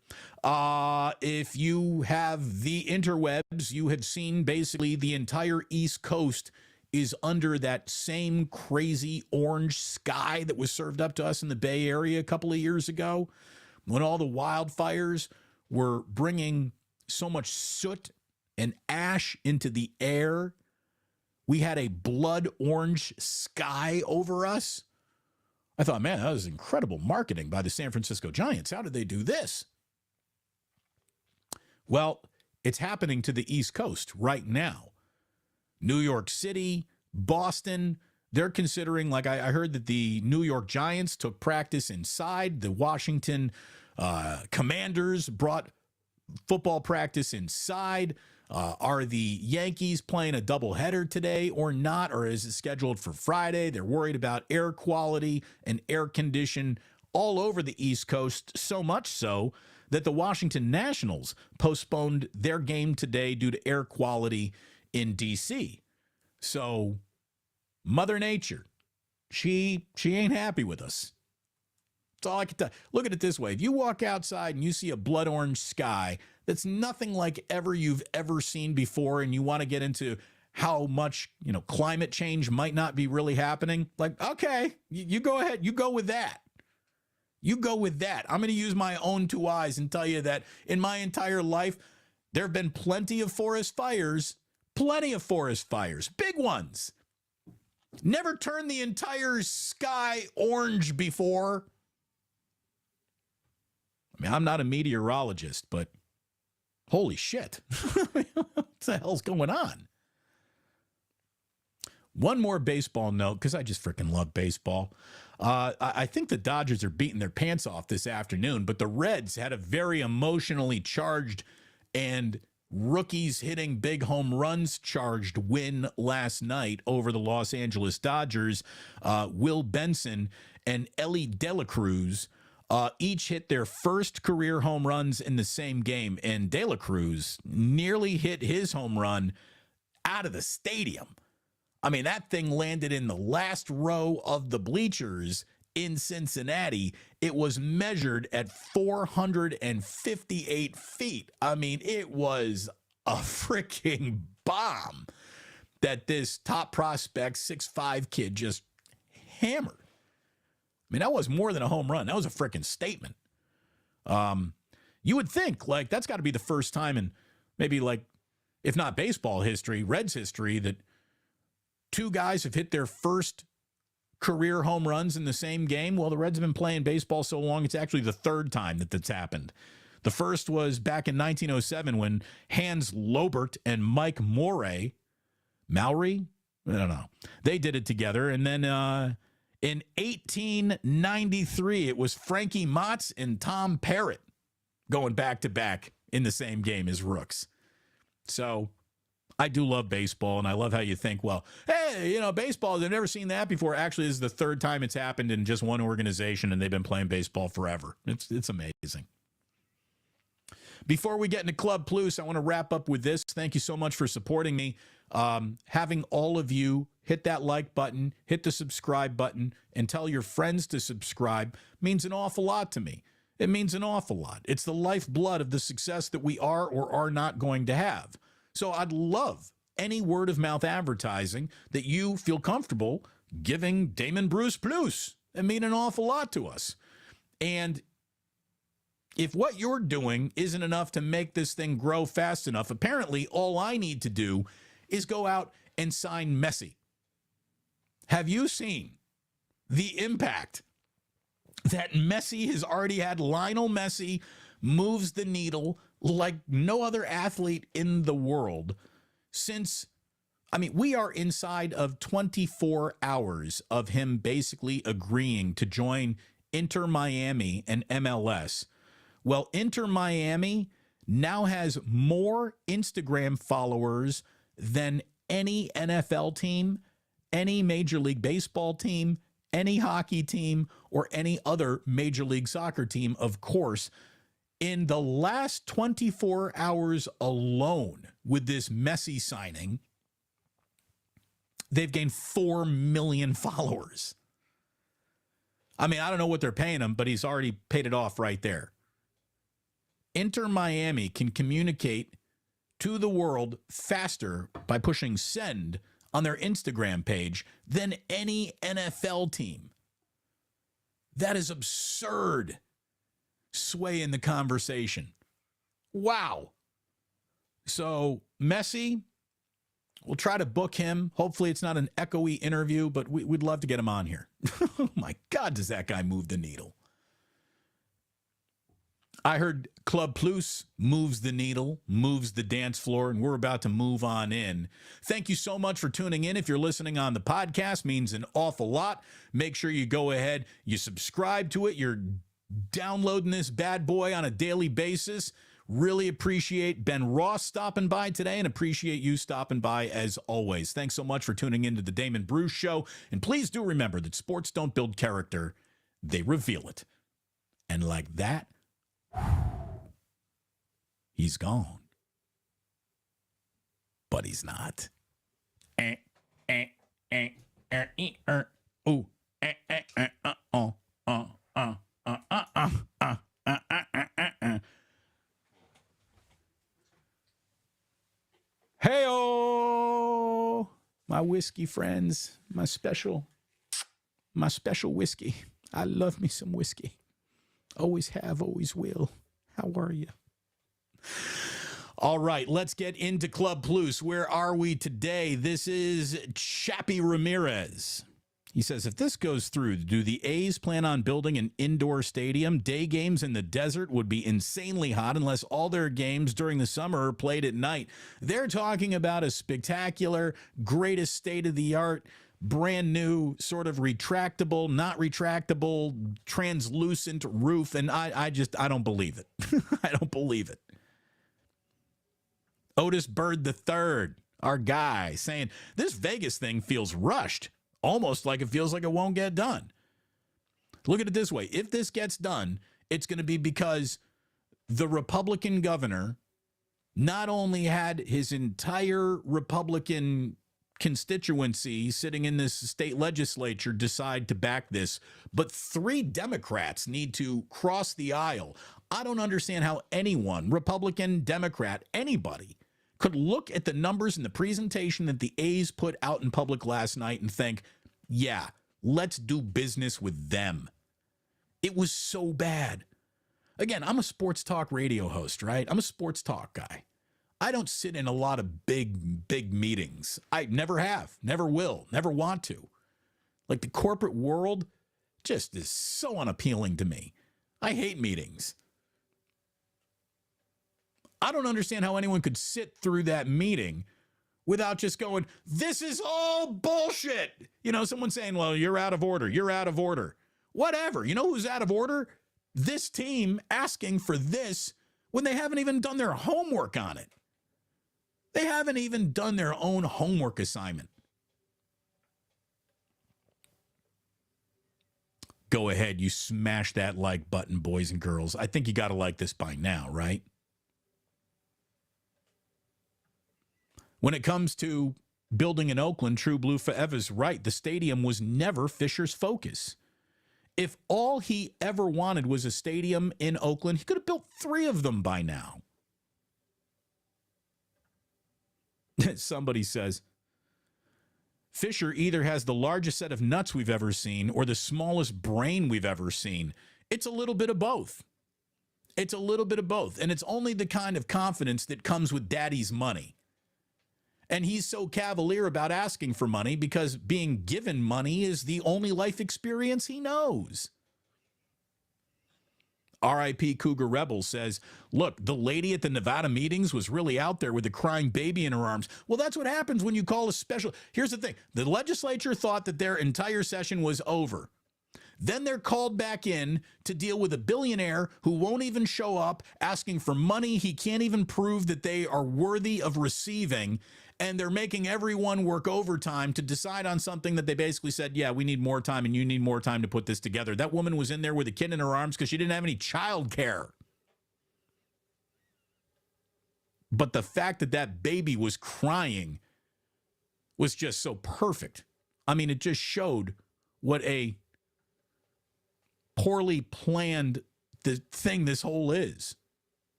If you have the interwebs, you have seen basically the entire East Coast is under that same crazy orange sky that was served up to us in the Bay Area a couple of years ago when all the wildfires were bringing so much soot and ash into the air. We had a blood orange sky over us. I thought, man, that was incredible marketing by the San Francisco Giants. How did they do this? Well, it's happening to the East Coast right now. New York City, Boston, they're considering, like I heard that the New York Giants took practice inside. The Washington Commanders brought football practice inside. Are the Yankees playing a doubleheader today or not? Or is it scheduled for Friday? They're worried about air quality and air condition all over the East Coast, so much so that the Washington Nationals postponed their game today due to air quality in D.C. So Mother Nature, she ain't happy with us. That's all I can tell. Look at it this way. If you walk outside and you see a blood orange sky that's nothing like you've ever seen before, and you want to get into how much, climate change might not be really happening, like, okay, you go ahead. You go with that. You go with that. I'm going to use my own 2 eyes and tell you that in my entire life, there have been plenty of forest fires, big ones. Never turned the entire sky orange before. I mean, I'm not a meteorologist, but holy shit. What the hell's going on? One more baseball note, because I just freaking love baseball. I think the Dodgers are beating their pants off this afternoon, but the Reds had a very emotionally charged and rookies hitting big home runs charged win last night over the Los Angeles Dodgers. Will Benson and Ellie De La Cruz each hit their first career home runs in the same game, and De La Cruz nearly hit his home run out of the stadium. I mean, that thing landed in the last row of the bleachers in Cincinnati. It was measured at 458 feet. I mean, it was a freaking bomb that this top prospect 6'5" kid just hammered. I mean, that was more than a home run. That was a freaking statement. You would think, like, that's got to be the first time in maybe, like, if not baseball history, Reds history, that two guys have hit their first career home runs in the same game. Well, the Reds have been playing baseball so long, it's actually the third time that that's happened. The first was back in 1907 when Hans Lobert and Mike Mowry, I don't know, they did it together. And then in 1893, it was Frankie Motz and Tom Parrott going back-to-back in the same game as rooks. So I do love baseball, and I love how you think, well, hey, you know, baseball, they've never seen that before. Actually, this is the third time it's happened in just one organization, and they've been playing baseball forever. It's amazing. Before we get into Club Plus, I want to wrap up with this. Thank you so much for supporting me. Having all of you hit that like button, hit the subscribe button, and tell your friends to subscribe means an awful lot to me. It means an awful lot. It's the lifeblood of the success that we are or are not going to have. So I'd love any word of mouth advertising that you feel comfortable giving Damon Bruce Plus. It means an awful lot to us. And if what you're doing isn't enough to make this thing grow fast enough, apparently all I need to do is go out and sign Messi. Have you seen the impact that Messi has already had? Lionel Messi moves the needle like no other athlete in the world since, I mean, we are inside of 24 hours of him basically agreeing to join Inter Miami and MLS. Well, Inter Miami now has more Instagram followers than any NFL team, any Major League Baseball team, any hockey team, or any other Major League Soccer team, of course. In the last 24 hours alone with this Messi signing, they've gained 4 million followers. I mean, I don't know what they're paying him, but he's already paid it off right there. Inter Miami can communicate to the world faster by pushing send on their Instagram page than any NFL team. That is absurd. Sway in the conversation. Wow. So Messi, we'll try to book him. Hopefully it's not an echoey interview, but we'd love to get him on here. Oh my God, does that guy move the needle? I heard Club Plus moves the needle, moves the dance floor, and we're about to move on in. Thank you so much for tuning in. If you're listening on the podcast, means an awful lot. Make sure you go ahead, you subscribe to it. You're downloading this bad boy on a daily basis. Really appreciate Ben Ross stopping by today and appreciate you stopping by as always. Thanks so much for tuning into the Damon Bruce Show. And please do remember that sports don't build character, they reveal it. And like that, he's gone. But he's not. Hey-oh, my whiskey friends, my special whiskey. I love me some whiskey. Always have, always will. How are you? All right, let's get into Club Plus. Where are we today? This is Chappie Ramirez. He says, if this goes through, do the A's plan on building an indoor stadium? Day games in the desert would be insanely hot unless all their games during the summer are played at night. They're talking about a spectacular, greatest state-of-the-art, brand new, sort of retractable, not retractable, translucent roof, and I don't believe it. I don't believe it. Otis Bird III, our guy, saying, this Vegas thing feels rushed. Almost like it feels like it won't get done. Look at it this way. If this gets done, it's going to be because the Republican governor not only had his entire Republican constituency sitting in this state legislature decide to back this, but 3 Democrats need to cross the aisle. I don't understand how anyone, Republican, Democrat, anybody, could look at the numbers and the presentation that the A's put out in public last night and think, yeah, let's do business with them. It was so bad. Again, I'm a sports talk radio host, right? I'm a sports talk guy. I don't sit in a lot of big meetings. I never have, never will, never want to. Like the corporate world just is so unappealing to me. I hate meetings. I don't understand how anyone could sit through that meeting without just going, this is all bullshit. You know, someone saying, well, you're out of order. You're out of order. Whatever. You know who's out of order? This team asking for this when they haven't even done their homework on it. They haven't even done their own homework assignment. Go ahead, you smash that like button, boys and girls. I think you got to like this by now, right? When it comes to building in Oakland, True Blue Forever's right. The stadium was never Fisher's focus. If all he ever wanted was a stadium in Oakland, he could have built 3 of them by now. Somebody says, Fisher either has the largest set of nuts we've ever seen or the smallest brain we've ever seen. It's a little bit of both. It's a little bit of both. And it's only the kind of confidence that comes with daddy's money. And he's so cavalier about asking for money because being given money is the only life experience he knows. R.I.P. Cougar Rebel says, look, the lady at the Nevada meetings was really out there with a crying baby in her arms. Well, that's what happens when you call a special. Here's the thing. The legislature thought that their entire session was over. Then they're called back in to deal with a billionaire who won't even show up, asking for money he can't even prove that they are worthy of receiving. And they're making everyone work overtime to decide on something that they basically said, yeah, we need more time and you need more time to put this together. That woman was in there with a kid in her arms because she didn't have any child care. But the fact that that baby was crying was just so perfect. I mean, it just showed what a poorly planned thing this whole is.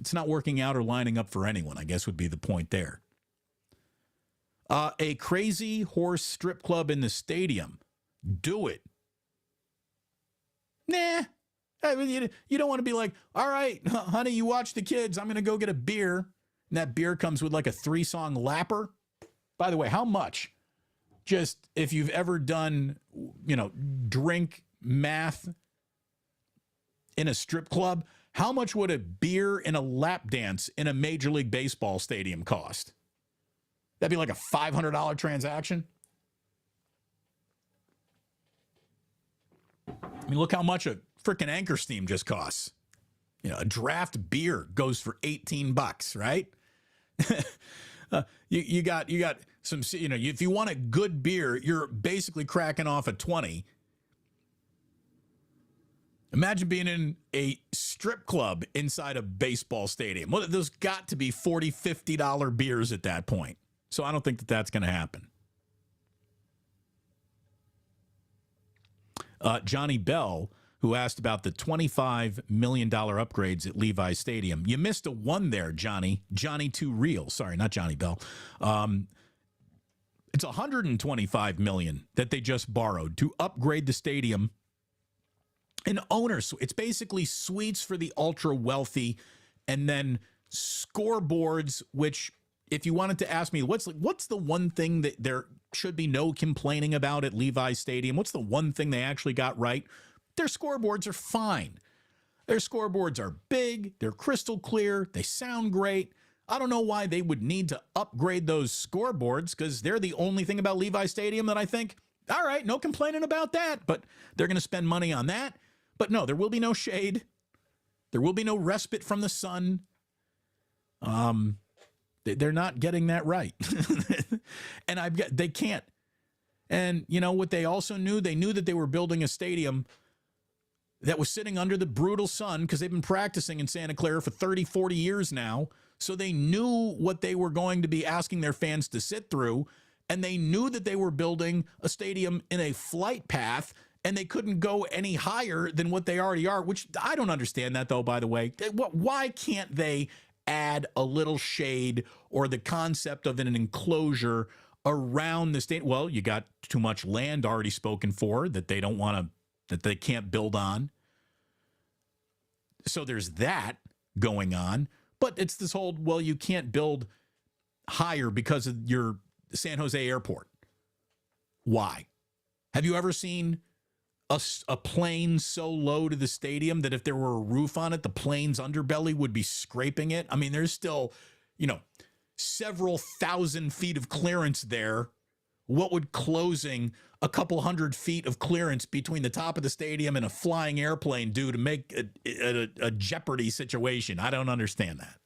It's not working out or lining up for anyone, I guess would be the point there. A crazy horse strip club in the stadium. Do it. Nah. I mean, you don't want to be like, all right, honey, you watch the kids. I'm going to go get a beer. And that beer comes with like a 3-song lapper. By the way, how much? Just if you've ever done, drink math in a strip club, how much would a beer and a lap dance in a Major League Baseball stadium cost? That'd be like a $500 transaction. I mean, look how much a freaking Anchor Steam just costs. A draft beer goes for $18, right? You got some, if you want a good beer, you're basically cracking off a 20. Imagine being in a strip club inside a baseball stadium. Well, there's got to be $40, $50 beers at that point. So I don't think that that's going to happen. Johnny Bell, who asked about the $25 million upgrades at Levi Stadium. You missed a one there, Johnny. Johnny Too Real. Sorry, not Johnny Bell. It's $125 million that they just borrowed to upgrade the stadium. An owner's, it's basically suites for the ultra wealthy, and then scoreboards, which, if you wanted to ask me, what's the one thing that there should be no complaining about at Levi Stadium? What's the one thing they actually got right? Their scoreboards are fine. Their scoreboards are big. They're crystal clear. They sound great. I don't know why they would need to upgrade those scoreboards, because they're the only thing about Levi Stadium that I think, all right, no complaining about that, but they're going to spend money on that. But no, there will be no shade. There will be no respite from the sun. They're not getting that right. And they can't. And you know what they also knew? They knew that they were building a stadium that was sitting under the brutal sun, because they've been practicing in Santa Clara for 30, 40 years now. So they knew what they were going to be asking their fans to sit through, and they knew that they were building a stadium in a flight path, and they couldn't go any higher than what they already are, which I don't understand that, though, by the way. Why can't they add a little shade or the concept of an enclosure around the state? Well, you got too much land already spoken for that they don't want to, that they can't build on. So there's that going on. But it's this whole, well, you can't build higher because of your San Jose airport. Why? Have you ever seen a plane so low to the stadium that if there were a roof on it, the plane's underbelly would be scraping it? I mean, there's still, several thousand feet of clearance there. What would closing a couple 100 feet of clearance between the top of the stadium and a flying airplane do to make a jeopardy situation? I don't understand that.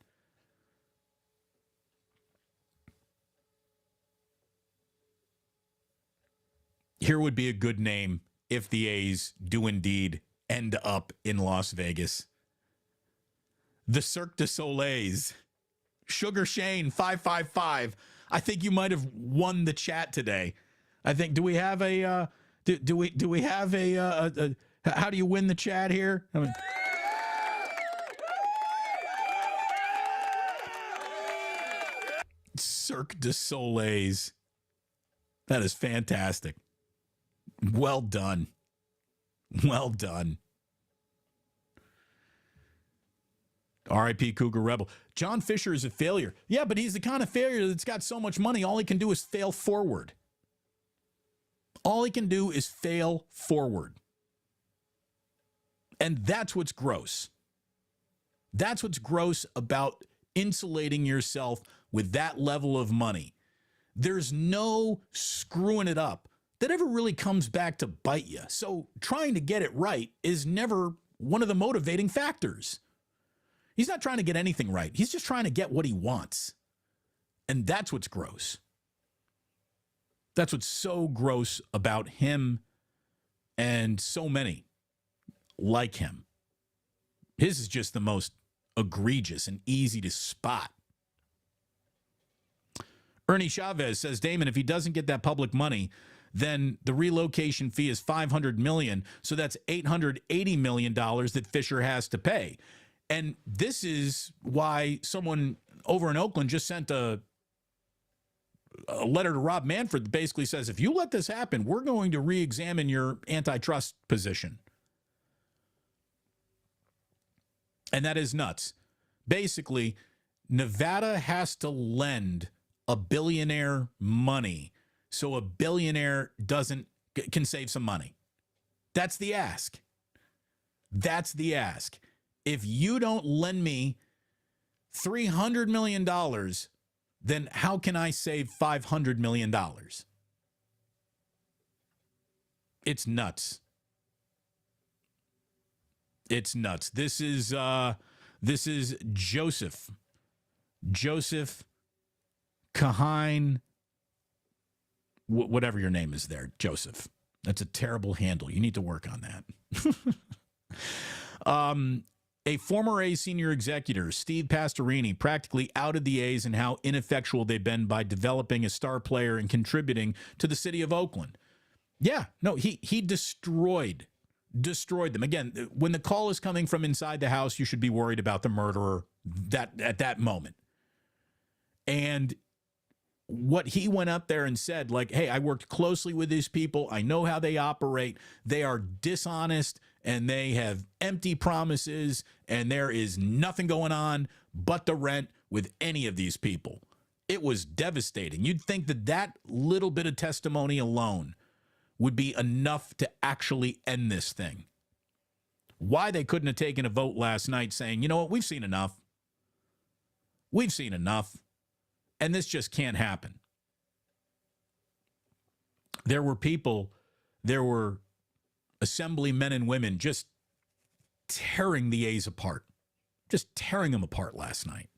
Here would be a good name if the A's do indeed end up in Las Vegas. The Cirque du Soleil's. Sugar Shane 555. I think you might have won the chat today. I think. Do we have a? Do we have a? How do you win the chat here? I mean, Cirque du Soleil's. That is fantastic. Well done. Well done. R.I.P. Cougar Rebel. John Fisher is a failure. Yeah, but he's the kind of failure that's got so much money, all he can do is fail forward. All he can do is fail forward. And that's what's gross. That's what's gross about insulating yourself with that level of money. There's no screwing it up that ever really comes back to bite you. So trying to get it right is never one of the motivating factors. He's not trying to get anything right. He's just trying to get what he wants. And that's what's gross. That's what's so gross about him and so many like him. His is just the most egregious and easy to spot. Ernie Chavez says, Damon, if he doesn't get that public money, then the relocation fee is $500 million. So that's $880 million that Fisher has to pay. And this is why someone over in Oakland just sent a letter to Rob Manfred that basically says, if you let this happen, we're going to re-examine your antitrust position. And that is nuts. Basically, Nevada has to lend a billionaire money so a billionaire can save some money. That's the ask. That's the ask. If you don't lend me $300 million, then how can I save $500 million? It's nuts. It's nuts. This is Joseph Kahine, whatever your name is there, Joseph. That's a terrible handle. You need to work on that. A former A's senior executive, Steve Pastorini, practically outed the A's and how ineffectual they've been by developing a star player and contributing to the city of Oakland. Yeah, no, he destroyed them. Again, when the call is coming from inside the house, you should be worried about the murderer at that moment. And what he went up there and said, like, hey, I worked closely with these people. I know how they operate. They are dishonest and they have empty promises and there is nothing going on but the rent with any of these people. It was devastating. You'd think that little bit of testimony alone would be enough to actually end this thing. Why they couldn't have taken a vote last night saying, you know what, we've seen enough. We've seen enough. And this just can't happen. There were assembly men and women just tearing the A's apart. Just tearing them apart last night.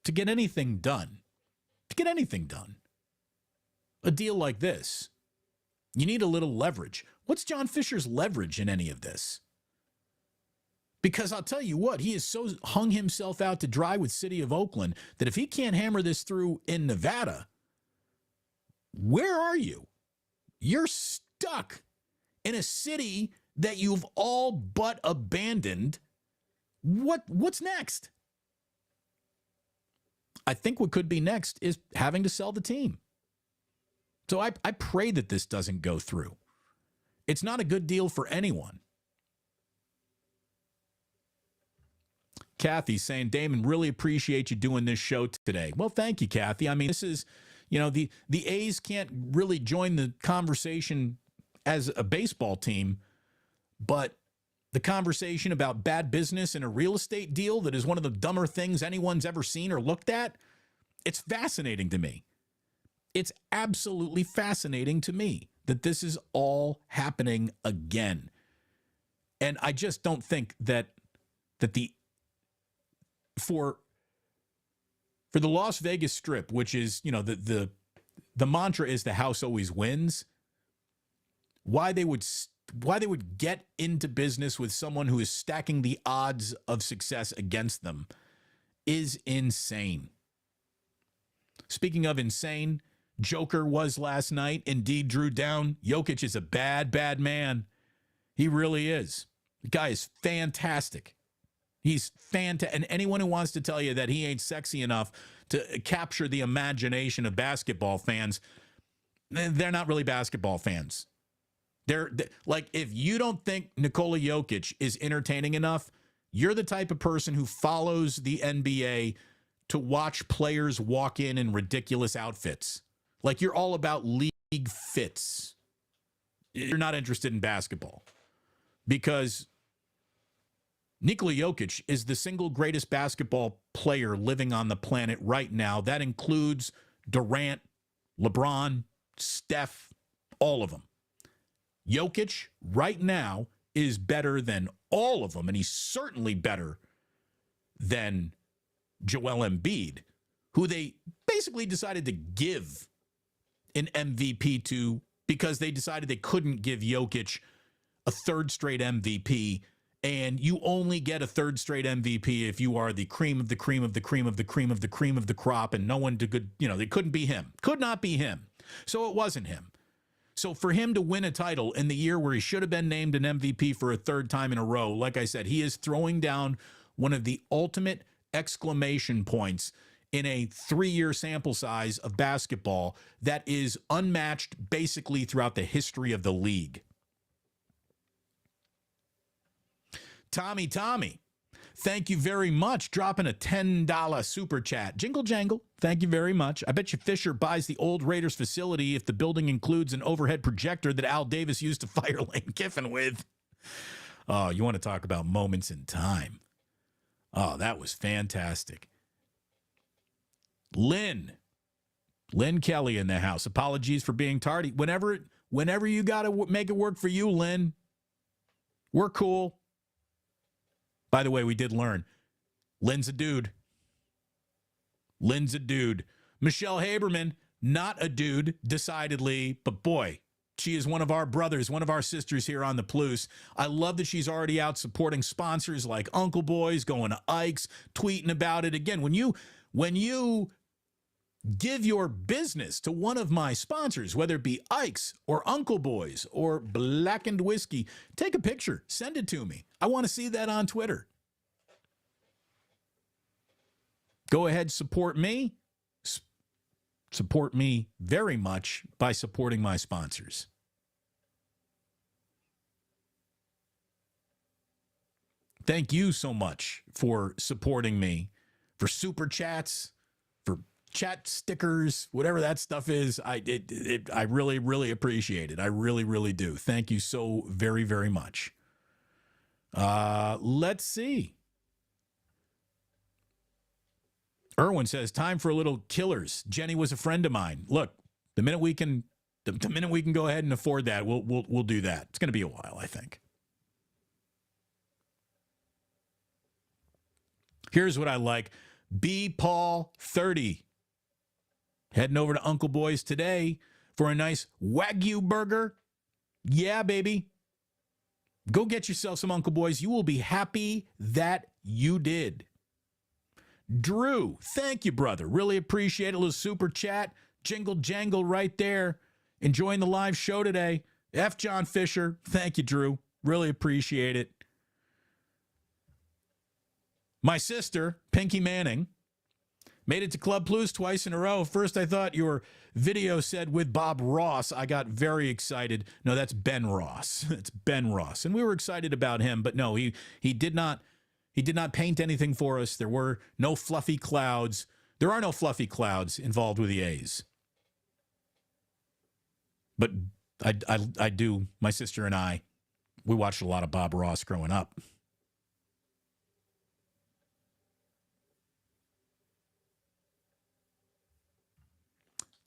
To get anything done, a deal like this, you need a little leverage. What's John Fisher's leverage in any of this? Because I'll tell you what, he has so hung himself out to dry with City of Oakland that if he can't hammer this through in Nevada, where are you? You're stuck in a city that you've all but abandoned. What's next? I think what could be next is having to sell the team. So I pray that this doesn't go through. It's not a good deal for anyone. Kathy saying, Damon, really appreciate you doing this show today. Well, thank you, Kathy. I mean, this is, the A's can't really join the conversation as a baseball team, but the conversation about bad business in a real estate deal that is one of the dumber things anyone's ever seen or looked at, it's fascinating to me. It's absolutely fascinating to me that this is all happening again. And I just don't think that for the Las Vegas Strip, which is, the mantra is the house always wins, why they would get into business with someone who is stacking the odds of success against them is insane. Speaking of insane, Joker was last night, indeed drew down. Jokic is a bad, bad man. He really is. The guy is fantastic. He's fantastic. And anyone who wants to tell you that he ain't sexy enough to capture the imagination of basketball fans, they're not really basketball fans. They're like, if you don't think Nikola Jokic is entertaining enough, you're the type of person who follows the NBA to watch players walk in ridiculous outfits. Like, you're all about league fits. You're not interested in basketball because Nikola Jokic is the single greatest basketball player living on the planet right now. That includes Durant, LeBron, Steph, all of them. Jokic right now is better than all of them, and he's certainly better than Joel Embiid, who they basically decided to give an MVP to because they decided they couldn't give Jokic a third straight MVP, and you only get a third straight MVP if you are the cream of the cream of the cream of the cream of the cream of the crop, and no one could, they couldn't be him. Could not be him. So it wasn't him. So for him to win a title in the year where he should have been named an MVP for a third time in a row, like I said, he is throwing down one of the ultimate exclamation points in a 3-year sample size of basketball that is unmatched basically throughout the history of the league. Tommy, thank you very much. Dropping a $10 super chat. Jingle jangle. Thank you very much. I bet you Fisher buys the old Raiders facility if the building includes an overhead projector that Al Davis used to fire Lane Kiffin with. Oh, you want to talk about moments in time. Oh, that was fantastic. Lynn Kelly in the house. Apologies for being tardy. Whenever you got to make it work for you, Lynn, we're cool. By the way, we did learn. Lynn's a dude. Michelle Haberman, not a dude, decidedly, but boy, she is one of our brothers, one of our sisters here on the Plus. I love that she's already out supporting sponsors like Uncle Boys, going to Ike's, tweeting about it. Again, when you give your business to one of my sponsors, whether it be Ike's or Uncle Boys or Blackened Whiskey, take a picture, send it to me. I want to see that on Twitter. Go ahead, support me. Support me very much by supporting my sponsors. Thank you so much for supporting me, for super chats, for chat stickers, whatever that stuff is. I really, really appreciate it. I really, really do. Thank you so very, very much. Let's see. Erwin says, time for a little Killers. Jenny was a friend of mine. Look, the minute we can go ahead and afford that, we'll do that. It's going to be a while, I think. Here's what I like. B. Paul 30. Heading over to Uncle Boy's today for a nice Wagyu burger. Yeah, baby. Go get yourself some Uncle Boys. You will be happy that you did. Drew, thank you, brother. Really appreciate it. A little super chat. Jingle jangle right there. Enjoying the live show today. F. John Fisher. Thank you, Drew. Really appreciate it. My sister, Pinky Manning, made it to Club Plus twice in a row. First, I thought your video said with Bob Ross. I got very excited. No, that's Ben Ross. It's Ben Ross. And we were excited about him, but no, he did not paint anything for us. There were no fluffy clouds. There are no fluffy clouds involved with the A's. But I do, my sister and I, we watched a lot of Bob Ross growing up.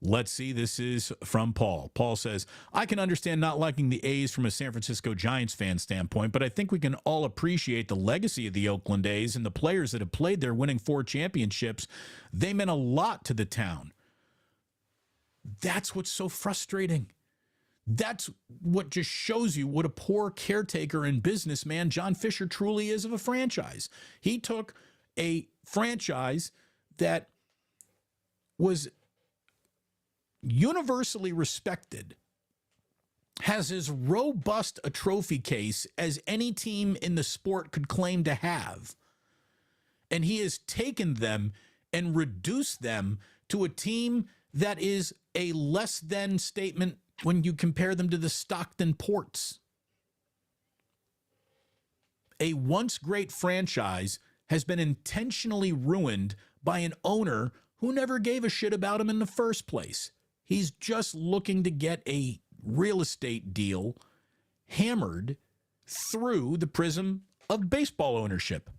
Let's see. This is from Paul. Paul says, I can understand not liking the A's from a San Francisco Giants fan standpoint, but I think we can all appreciate the legacy of the Oakland A's and the players that have played there, winning 4 championships. They meant a lot to the town. That's what's so frustrating. That's what just shows you what a poor caretaker and businessman John Fisher truly is of a franchise. He took a franchise that was universally respected, has as robust a trophy case as any team in the sport could claim to have. And he has taken them and reduced them to a team that is a less than statement when you compare them to the Stockton Ports. A once great franchise has been intentionally ruined by an owner who never gave a shit about him in the first place. He's just looking to get a real estate deal hammered through the prism of baseball ownership.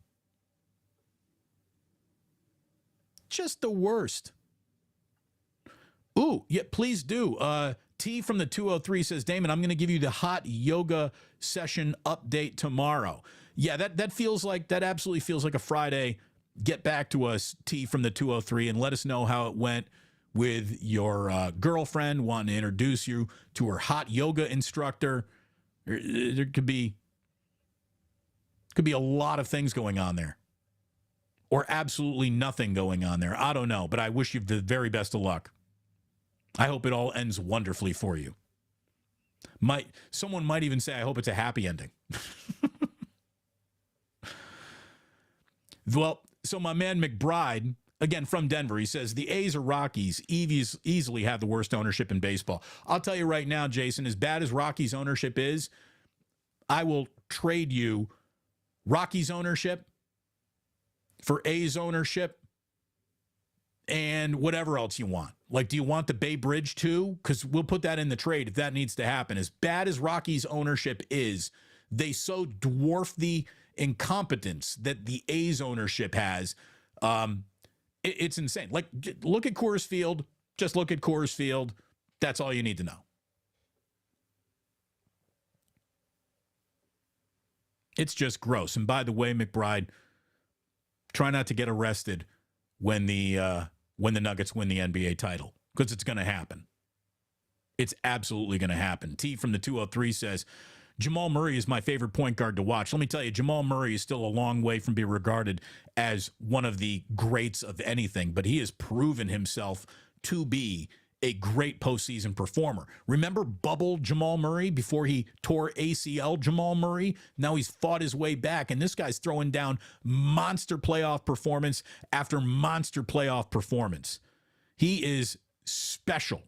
Just the worst. Ooh, yeah, please do. T from the 203 says, Damon, I'm going to give you the hot yoga session update tomorrow. Yeah, that absolutely feels like a Friday. Get back to us, T from the 203, and let us know how it went with your girlfriend wanting to introduce you to her hot yoga instructor. There could be a lot of things going on there, or absolutely nothing going on there. I don't know, but I wish you the very best of luck. I hope it all ends wonderfully for you. Someone might even say, I hope it's a happy ending. Well, so my man McBride, again, from Denver, he says, the A's or Rockies easily have the worst ownership in baseball. I'll tell you right now, Jason, as bad as Rockies ownership is, I will trade you Rockies ownership for A's ownership and whatever else you want. Like, do you want the Bay Bridge too? Because we'll put that in the trade if that needs to happen. As bad as Rockies ownership is, they so dwarf the incompetence that the A's ownership has. It's insane. Like, look at Coors Field. Just look at Coors Field. That's all you need to know. It's just gross. And by the way, McBride, try not to get arrested when the Nuggets win the NBA title, because it's going to happen. It's absolutely going to happen. T from the 203 says, Jamal Murray is my favorite point guard to watch. Let me tell you, Jamal Murray is still a long way from being regarded as one of the greats of anything, but he has proven himself to be a great postseason performer. Remember bubble Jamal Murray before he tore ACL Jamal Murray? Now he's fought his way back, and this guy's throwing down monster playoff performance after monster playoff performance. He is special.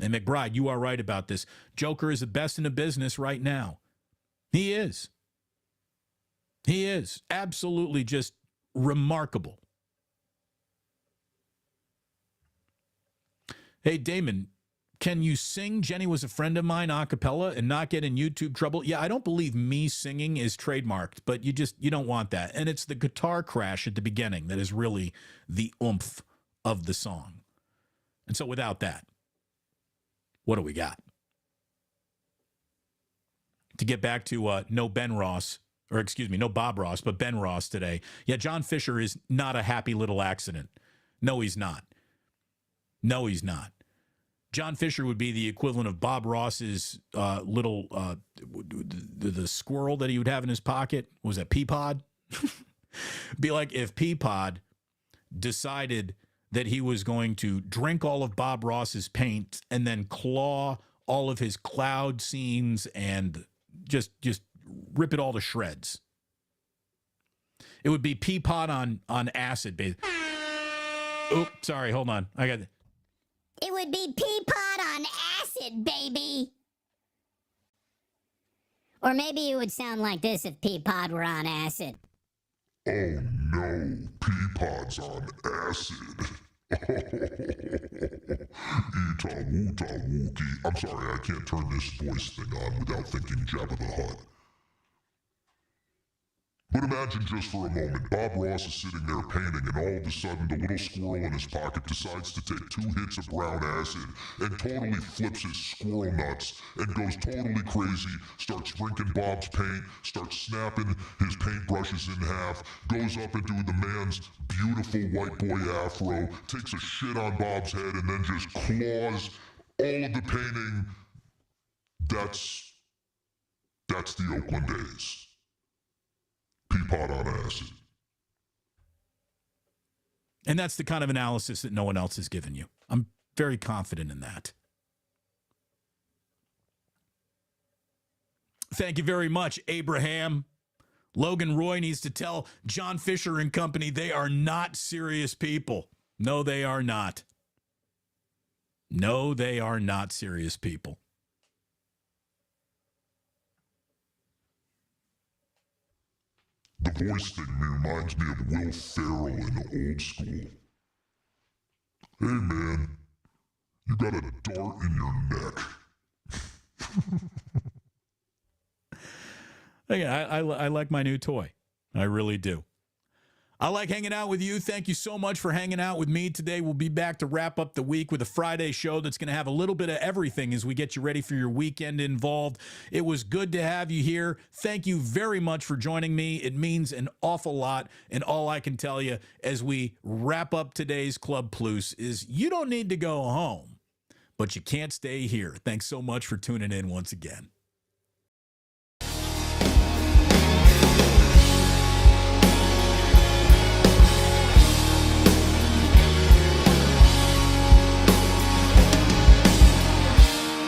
And McBride, you are right about this. Joker is the best in the business right now. He is. He is. Absolutely just remarkable. Hey, Damon, can you sing Jenny Was a Friend of Mine a cappella and not get in YouTube trouble? Yeah, I don't believe me singing is trademarked, but you don't want that. And it's the guitar crash at the beginning that is really the oomph of the song. And so without that, what do we got? To get back to no Bob Ross, but Ben Ross today. Yeah, John Fisher is not a happy little accident. No, he's not. No, he's not. John Fisher would be the equivalent of Bob Ross's little the squirrel that he would have in his pocket. Was that Peapod? Be like if Peapod decided that he was going to drink all of Bob Ross's paint and then claw all of his cloud scenes and just rip it all to shreds. It would be Peapod on acid, basically. Oh, sorry, hold on. I got it. It would be Peapod on acid, baby. Or maybe it would sound like this if Peapod were on acid. Oh no, Peapod's on acid. Eeta woota wookie. I'm sorry, I can't turn this voice thing on without thinking Jabba the Hutt. But imagine just for a moment, Bob Ross is sitting there painting, and all of a sudden the little squirrel in his pocket decides to take 2 hits of brown acid and totally flips his squirrel nuts and goes totally crazy, starts drinking Bob's paint, starts snapping his paintbrushes in half, goes up into the man's beautiful white boy afro, takes a shit on Bob's head, and then just claws all of the painting. That's the Oakland A's. Peapod on acid. And that's the kind of analysis that no one else has given you. I'm very confident in that. Thank you very much, Abraham. Logan Roy needs to tell John Fisher and company they are not serious people. No, they are not. No, they are not serious people. The voice thing reminds me of Will Ferrell in Old School. Hey man, you got a dart in your neck. I like my new toy. I really do. I like hanging out with you. Thank you so much for hanging out with me today. We'll be back to wrap up the week with a Friday show that's going to have a little bit of everything as we get you ready for your weekend involved. It was good to have you here. Thank you very much for joining me. It means an awful lot. And all I can tell you as we wrap up today's Club Plus is you don't need to go home, but you can't stay here. Thanks so much for tuning in once again.